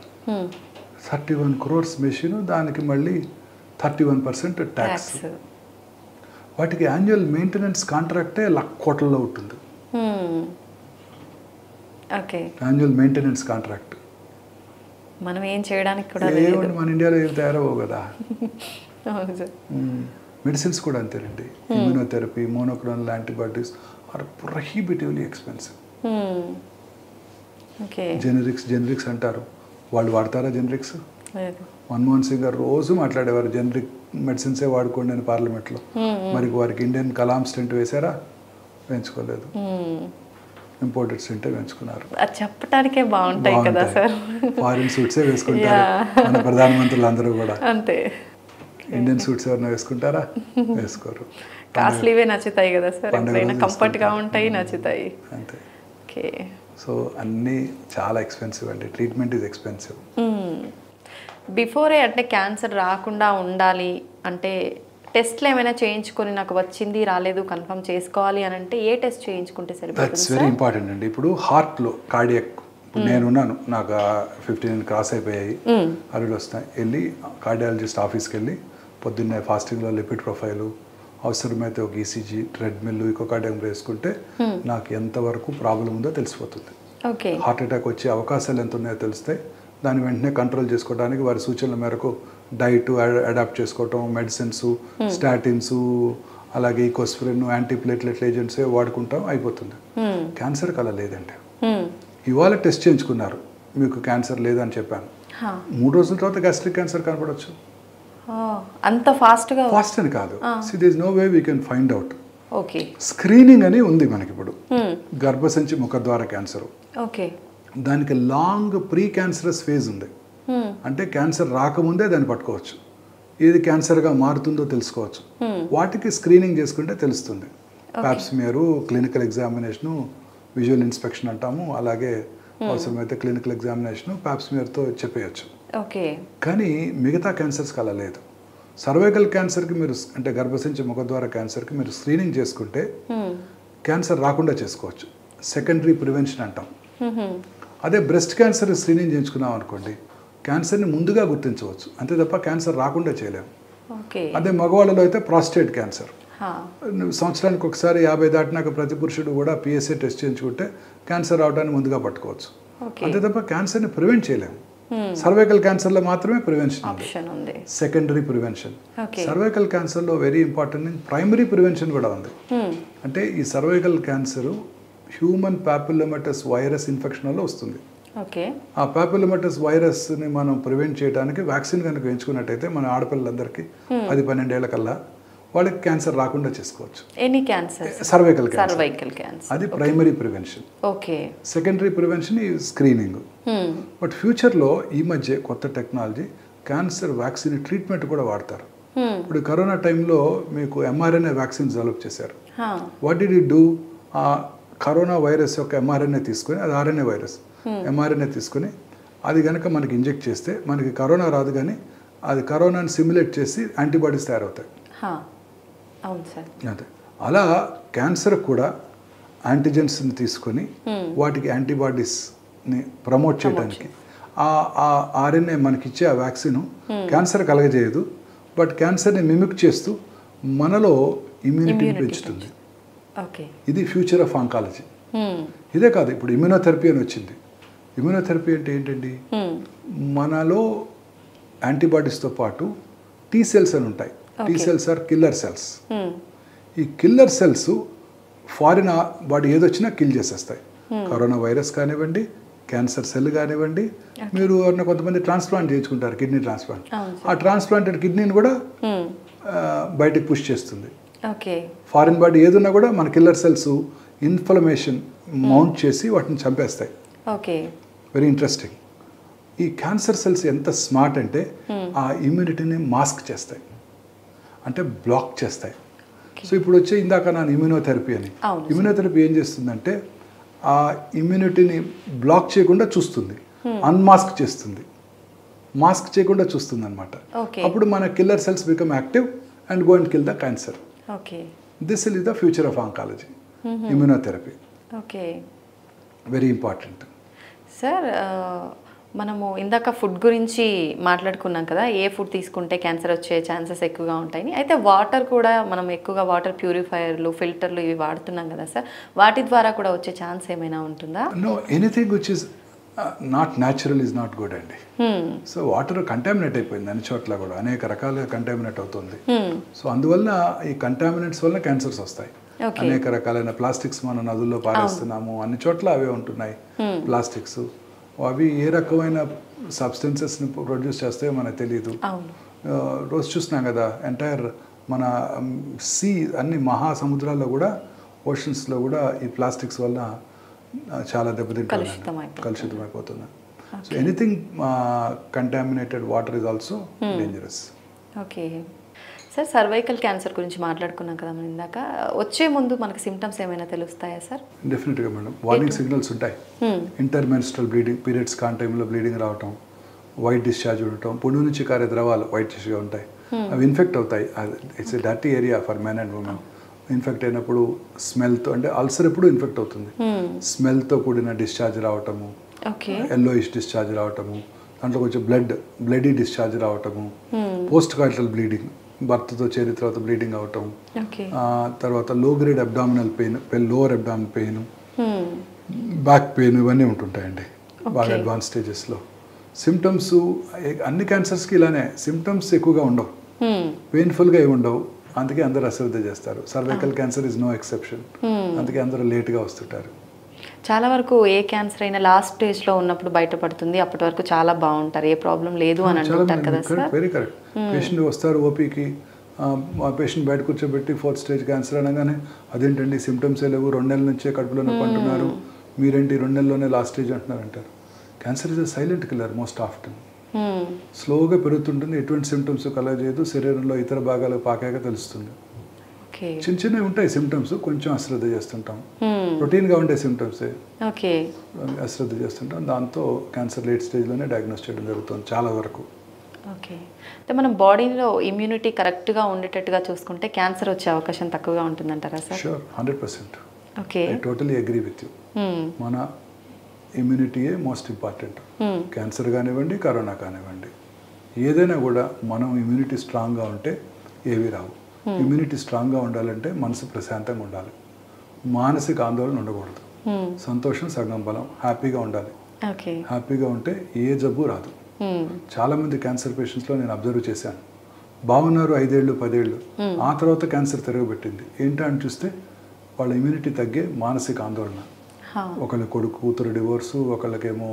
31 crores మెషిన్, దానికి మళ్ళీ 31% ట్యాక్స్. వాటికి యాన్యువల్ మెయింటెనెన్స్ కాంట్రాక్టే ₹1,00,00,000 ఉంటుంది. Annual maintenance contract. మనం ఏం చేయడానికి కూడా మన ఇండియాలో ఏం తయారవవు కదా. మెడిసిన్స్ కూడా అంతేనండి. Immunotherapy, monoclonal antibodies are prohibitively expensive. Generics అంటారు, వాళ్ళు వాడతారా జెనరిక్స్? మన్మోహన్ సింగ్ గారు రోజు మాట్లాడేవారు జెనరిక్ మెడిసిన్సే వాడుకోండి అని పార్లమెంట్లో. మరి వారికి ఇండియన్ కలాం స్టెంట్ వేశారా? వేయించుకోలేదు. ఇంపోర్టెడ్ స్టెంటే వేయించుకున్నారు. చెప్పడానికే బాగుంటాయి కదా సార్. ఫారిన్ సూట్సే వేసుకుంటారు మన ప్రధానమంత్రులు అందరూ కూడా. అంతే. ఇండియన్ సూట్స్ ఎవరైనా వేసుకుంటారా? వేసుకోరు. కాస్ట్లీవే నచ్చుతాయి కదా సార్, కంఫర్ట్గా ఉంటాయి, నచ్చుతాయి. అంతే. సో అన్నీ చాలా ఎక్స్పెన్సివ్ అండి. Treatment is expensive. బిఫోరే అంటే క్యాన్సర్ రాకుండా ఉండాలి అంటే టెస్ట్లు ఏమైనా చేయించుకొని నాకు వచ్చింది రాలేదు కన్ఫర్మ్ చేసుకోవాలి అని అంటే ఏ టెస్ట్ చేయించుకుంటే సరిపోతుంది? దట్స్ వెరీ ఇంపార్టెంట్ అండి. ఇప్పుడు హార్ట్లో కార్డియాక్, నేనున్నాను, నాకు 15 క్రాస్ అయిపోయాయి, అవి వస్తాయి. వెళ్ళి కార్డియాలజిస్ట్ ఆఫీస్కి వెళ్ళి పొద్దున్నే ఫాస్టింగ్లో లిపిడ్ ప్రొఫైలు, అవసరమైతే ఒక ECG, ట్రెడ్మిల్, ఈకోకార్డియోగ్రామ్ వేసుకుంటే నాకు ఎంతవరకు ప్రాబ్లం ఉందో తెలిసిపోతుంది. హార్ట్ అటాక్ వచ్చే అవకాశాలు ఎంత ఉన్నాయో తెలుస్తాయి. దాన్ని వెంటనే కంట్రోల్ చేసుకోవడానికి వారి సూచనల మేరకు డైట్ అడాప్ట్ చేసుకోవటం, మెడిసిన్స్, స్టాటిన్స్, అలాగే ఈకోస్ప్రిన్, యాంటీప్లేట్లెట్ ఏజెంట్సే వాడుకుంటాం, అయిపోతుంది. క్యాన్సర్కి అలా లేదండి. ఇవాళ టెస్ట్ చేయించుకున్నారు, మీకు క్యాన్సర్ లేదని చెప్పాను, 3 రోజుల తర్వాత గ్యాస్ట్రిక్ క్యాన్సర్ కనపడవచ్చు. అంత ఫాస్ట్ అని కాదు, there is no way we can find out. Okay, screening అని ఉంది మనకి ఇప్పుడు. గర్భసంచి ముఖద్వార క్యాన్సర్, ఓకే, దానికి లాంగ్ ప్రీ క్యాన్సరస్ ఫేజ్ ఉంది. అంటే క్యాన్సర్ రాకముందే దాన్ని పట్టుకోవచ్చు, ఏది క్యాన్సర్గా మారుతుందో తెలుసుకోవచ్చు. వాటికి స్క్రీనింగ్ చేసుకుంటే తెలుస్తుంది. Pap smear, clinical examination, visual inspection అంటాము, అలాగే అవసరమైతే క్లినికల్ ఎగ్జామినేషను ప్యాప్స్మియర్తో చెప్పేయచ్చు. ఓకే, కానీ మిగతా క్యాన్సర్స్కి అలా లేదు. సర్వైకల్ క్యాన్సర్కి మీరు అంటే గర్భసంచి ముఖద్వార క్యాన్సర్కి మీరు స్క్రీనింగ్ చేసుకుంటే క్యాన్సర్ రాకుండా చేసుకోవచ్చు. సెకండరీ ప్రివెన్షన్ అంటాం. అదే బ్రెస్ట్ క్యాన్సర్ స్క్రీనింగ్ చేయించుకున్నాం అనుకోండి, క్యాన్సర్ని ముందుగా గుర్తించవచ్చు, అంతే తప్ప క్యాన్సర్ రాకుండా చేయలేము. అదే మగవాళ్ళలో అయితే ప్రాస్టేట్ క్యాన్సర్ సంవత్సరానికి ఒకసారి 50 దాటినాక ప్రతి పురుషుడు కూడా PSA టెస్ట్ చేయించుకుంటే క్యాన్సర్ రావడానికి ముందుగా పట్టుకోవచ్చు, అంతే తప్ప క్యాన్సర్ని ప్రివెంట్ చేయలేము. సర్వైకల్ క్యాన్సర్లో మాత్రమే ప్రివెన్షన్ ఉంది, సెకండరీ ప్రివెన్షన్. సర్వైకల్ క్యాన్సర్లో వెరీ ఇంపార్టెంట్ ప్రైమరీ ప్రివెన్షన్ కూడా ఉంది. అంటే ఈ cervical cancer human papillomatous virus infection వల్ల వస్తుంది. ఆ పాపిల్లోమాటస్ వైరస్ని మనం ప్రివెంట్ చేయడానికి వ్యాక్సిన్ కనుక వేయించుకున్నట్టయితే మన ఆడపిల్లలందరికీ 10-12 ఏళ్ల కల్లా వాళ్ళకి క్యాన్సర్ రాకుండా చేసుకోవచ్చు. సర్వైకల్ క్యాన్సర్ అది ప్రైమరీ ప్రివెన్షన్. సెకండరీ ప్రివెన్షన్ ఈ స్క్రీనింగ్. బట్ ఫ్యూచర్లో ఈ మధ్య కొత్త టెక్నాలజీ క్యాన్సర్ వ్యాక్సిన్ ట్రీట్మెంట్ కూడా వాడతారు. ఇప్పుడు కరోనా టైంలో మీకు mRNA వ్యాక్సిన్ డెవలప్ చేశారు. What did you do? ఆ కరోనా వైరస్ యొక్క mRNA తీసుకొని, అది RNA వైరస్, mRNA తీసుకొని అది కనుక మనకి ఇంజెక్ట్ చేస్తే మనకి కరోనా రాదు, కానీ అది కరోనాని సిమ్యులేట్ చేసి యాంటీబాడీస్ తయారవుతాయి. అదే అలా క్యాన్సర్ కూడా యాంటీజెన్స్ని తీసుకొని వాటికి యాంటీబాడీస్ని ప్రమోట్ చేయడానికి ఆ RNA మనకిచ్చే ఆ వ్యాక్సిన్ క్యాన్సర్ కలగజేయదు, బట్ క్యాన్సర్ని మిమిక్ చేస్తూ మనలో ఇమ్యూనిటీని పెంచుతుంది. ఇది ఫ్యూచర్ ఆఫ్ ఆంకాలజీ. ఇదే కాదు, ఇప్పుడు ఇమ్యూనోథెరపీ అని వచ్చింది. ఇమ్యూనోథెరపీ అంటే ఏంటండి? మనలో యాంటీబాడీస్తో పాటు T cells అని ఉంటాయి. T cells are killer cells. ఈ కిల్లర్ సెల్స్ ఫారిన్ బాడీ ఏదొచ్చినా కిల్ చేసేస్తాయి. కరోనా వైరస్ కానివ్వండి, క్యాన్సర్ సెల్ కానివ్వండి, మీరు కొంతమంది ట్రాన్స్ప్లాంట్ చేయించుకుంటారు, కిడ్నీ ట్రాన్స్ప్లాంట్. ఆ ట్రాన్స్ప్లాంటెడ్ కిడ్నీని కూడా బయటికి పుష్ చేస్తుంది. ఫారిన్ బాడీ ఏదున్నా కూడా మన కిల్లర్ సెల్స్ ఇన్ఫ్లమేషన్ మౌంట్ చేసి వాటిని చంపేస్తాయి. Very interesting. ఈ క్యాన్సర్ సెల్స్ ఎంత స్మార్ట్ అంటే ఆ ఇమ్యూనిటీని మాస్క్ చేస్తాయి, అంటే బ్లాక్ చేస్తాయి. సో ఇప్పుడు వచ్చే ఇందాక నా ఇమ్యూనోథెరపీ అని, ఇమ్యూనోథెరపీ ఏం చేస్తుందంటే ఆ ఇమ్యూనిటీని బ్లాక్ చేయకుండా చూస్తుంది, అన్మాస్క్ చేస్తుంది, మాస్క్ చేయకుండా చూస్తుంది అనమాట. అప్పుడు మన killer cells become active and go and kill the cancer. This is the future of oncology, immunotherapy. Very important. Sir, మనము ఇందాక ఫుడ్ గురించి మాట్లాడుకున్నాం కదా, ఏ ఫుడ్ తీసుకుంటే క్యాన్సర్ వచ్చే ఛాన్సెస్ ఎక్కువగా ఉంటాయని. అయితే వాటర్ కూడా మనం ఎక్కువగా వాటర్ ప్యూరిఫైయర్లు, ఫిల్టర్లు ఇవి వాడుతున్నాం కదా సార్, వాటి ద్వారా కూడా వచ్చే ఛాన్స్ ఏమైనా ఉంటుందా? No, anything which is not natural is not good అండి. సో వాటర్ కంటామినేట్ అయిపోయింది, అన్ని చోట్ల కూడా అనేక రకాలుగా కంటామినేట్ అవుతుంది. సో అందువల్ల ఈ కంటామినేట్స్ వల్ల క్యాన్సర్స్ వస్తాయి. అనేక రకాలైన ప్లాస్టిక్స్ మనం నదుల్లో పారేస్తున్నాము, అన్ని చోట్ల అవే ఉంటున్నాయి ప్లాస్టిక్స్. అవి ఏ రకమైన సబ్స్టెన్సెస్ని ప్రొడ్యూస్ చేస్తాయో మనకు తెలియదు. రోజు చూస్తున్నాం కదా, ఎంటైర్ మన సీ అన్ని మహాసముద్రాల్లో కూడా, ఓషన్స్లో కూడా ఈ ప్లాస్టిక్స్ వల్ల చాలా దెబ్బతింటున్నాయి, కలుషితమైపోతుంది. So anything contaminated water is also dangerous. Okay sir, cervical cancer గురించి మాట్లాడుకున్నాం కదా మనం ఇందాక, వచ్చే ముందు మనకి సిమ్టమ్స్ ఏమైనా తెలుస్తాయా సార్? డెఫినెట్గా మేడం, వార్నింగ్ సిగ్నల్స్ ఉంటాయి. ఇంటర్మెన్స్ట్రల్ బ్లీడింగ్, పీరియడ్స్ కాని టైంలో బ్లీడింగ్ రావటం, వైట్ డిశ్చార్జ్ ఉండటం, పుండు నుంచి కారే ద్రవాలు వైట్ డిష్గా ఉంటాయి, అవి ఇన్ఫెక్ట్ అవుతాయి. It's a dirty area for men and women. Infect అయినప్పుడు స్మెల్తో, అంటే అల్సర్ ఎప్పుడు ఇన్ఫెక్ట్ అవుతుంది, స్మెల్తో కూడిన డిశ్చార్జ్ రావటము, ఎల్లోయిష్ డిశ్చార్జ్ రావటము, దాంట్లో కొంచెం బ్లడీ డిశ్చార్జ్ రావటము, పోస్ట్ కాయిటల్ బ్లీడింగ్, భర్తతో చేరిన తర్వాత బ్లీడింగ్ అవటం, తర్వాత లో grade abdominal pain, lower abdominal pain, back pain, ఇవన్నీ ఉంటుంటాయండి బాగా అడ్వాన్స్ స్టేజెస్లో. సిమ్టమ్స్ అన్ని క్యాన్సర్స్కి ఇలానే, సిమ్టమ్స్ ఎక్కువగా ఉండవు, పెయిన్ఫుల్గా ఏమి ఉండవు, అందుకే అందరూ అశ్రద్ధ చేస్తారు. Cervical cancer is no exception, అందుకే అందరూ లేట్గా వస్తుంటారు. చాలా వరకు ఏ క్యాన్సర్ అయినా లాస్ట్ స్టేజ్లో ఉన్నప్పుడు బయటపడుతుంది, అప్పటి వరకు చాలా బాగుంటారు, ఏ ప్రాబ్లం లేదు అని అంటుంటారు కదా సార్. Very correct. పేషెంట్ వస్తారు ఓపీకి, ఆ పేషెంట్ బయట కూర్చోబెట్టి 4th స్టేజ్ క్యాన్సర్ అనగానే అదేంటండి సిమ్టమ్స్ లేవు, 2 నెలల నుంచే కడుపులో నొప్పి అంటున్నారు, మీరేంటి 2 నెలల్లోనే లాస్ట్ స్టేజ్ అంటున్నారు అంటారు. Cancer is a silent killer most often. స్లోగా పెరుగుతుంటుంది, ఎటువంటి సిమ్టమ్స్ కలగజేయదు, శరీరంలో ఇతర భాగాలకు పాకాక తెలుస్తుంది. చిన్న చిన్నవి ఉంటాయి సిమ్టమ్స్, కొంచెం అశ్రద్ధ చేస్తుంటాం. రొటీన్గా ఉండే సిమ్టమ్స్ అశ్రద్ధ చేస్తుంటాం, దాంతో క్యాన్సర్ లేట్ స్టేజ్లోనే డయాగ్నోస్ చేయడం జరుగుతుంది చాలా వరకు. ఓకే, అంటే మనం బాడీలో ఇమ్యూనిటీ కరెక్ట్గా ఉండేటట్టుగా చూసుకుంటే క్యాన్సర్ వచ్చే అవకాశం తక్కువగా ఉంటుందంటారా sir? Sure, 100%. Okay, I totally agree with you. మన ఇమ్యూనిటీయే మోస్ట్ ఇంపార్టెంట్. క్యాన్సర్ కానివ్వండి, కరోనా కానివ్వండి, ఏదైనా కూడా మనం ఇమ్యూనిటీ స్ట్రాంగ్గా ఉంటే ఏవి రావు. ఇమ్యూనిటీ స్ట్రాంగ్గా ఉండాలంటే మనసు ప్రశాంతంగా ఉండాలి, మానసిక ఆందోళన ఉండకూడదు, సంతోషం సగం బలం, హ్యాపీగా ఉండాలి. హ్యాపీగా ఉంటే ఏ జబ్బు రాదు. చాలామంది క్యాన్సర్ పేషెంట్స్లో నేను అబ్జర్వ్ చేశాను, బాగున్నారు 5 ఏళ్ళు 10 ఏళ్ళు, ఆ తర్వాత క్యాన్సర్ తిరగబెట్టింది. ఏంటని చూస్తే వాళ్ళ ఇమ్యూనిటీ తగ్గే మానసిక ఆందోళన. ఒకళ్ళ కొడుకు కూతురు డివోర్సు, ఒకళ్ళకేమో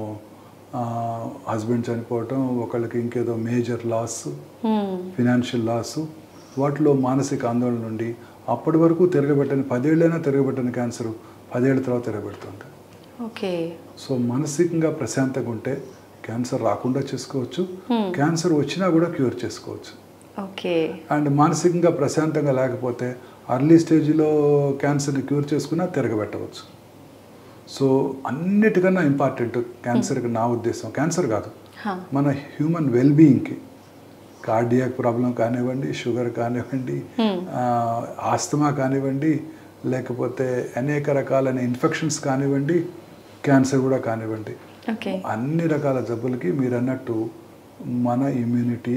హస్బెండ్ చనిపోవటం, ఒకళ్ళకి ఇంకేదో మేజర్ లాస్, ఫినాన్షియల్ లాస్, వాటిలో మానసిక ఆందోళన నుండి అప్పటి వరకు తిరగబెట్టని 10 ఏళ్ళైనా తిరగబెట్టని క్యాన్సర్ 10 ఏళ్ళ తర్వాత తిరగబెడుతుంది. ఓకే, సో మానసికంగా ప్రశాంతంగా ఉంటే క్యాన్సర్ రాకుండా చేసుకోవచ్చు, క్యాన్సర్ వచ్చినా కూడా క్యూర్ చేసుకోవచ్చు. ఓకే, అండ్ మానసికంగా ప్రశాంతంగా లేకపోతే అర్లీ స్టేజ్లో క్యాన్సర్ని క్యూర్ చేసుకున్నా తిరగబెట్టవచ్చు. సో అన్నిటికన్నా ఇంపార్టెంట్ క్యాన్సర్కి నా ఉద్దేశం క్యాన్సర్ కాదు, మన హ్యూమన్ వెల్బీయింగ్కి, కార్డియాక్ ప్రాబ్లం కానివ్వండి, షుగర్ కానివ్వండి, ఆస్తమా కానివ్వండి, లేకపోతే అనేక రకాలైన ఇన్ఫెక్షన్స్ కానివ్వండి, క్యాన్సర్ కూడా కానివ్వండి, అన్ని రకాల జబ్బులకి మీరు అన్నట్టు మన ఇమ్యూనిటీ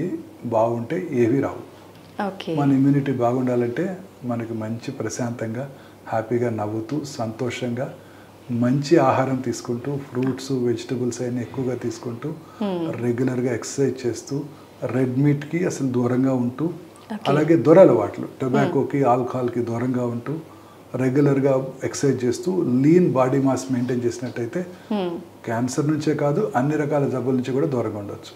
బాగుంటే ఏవి రావు. మన ఇమ్యూనిటీ బాగుండాలంటే మనకి మంచి ప్రశాంతంగా హ్యాపీగా నవ్వుతూ సంతోషంగా మంచి ఆహారం తీసుకుంటూ, ఫ్రూట్స్ వెజిటబుల్స్ అయినా ఎక్కువగా తీసుకుంటూ, రెగ్యులర్గా ఎక్సర్సైజ్ చేస్తూ, రెడ్ మీట్కి అసలు దూరంగా ఉంటూ, అలాగే దురలవాట్లు టొబాకోకి ఆల్కహాల్కి దూరంగా ఉంటూ, రెగ్యులర్గా ఎక్సర్సైజ్ చేస్తూ లీన్ బాడీ మాస్ మెయింటైన్ చేసినట్టయితే క్యాన్సర్ నుంచే కాదు అన్ని రకాల జబ్బుల నుంచి కూడా దూరంగా ఉండవచ్చు.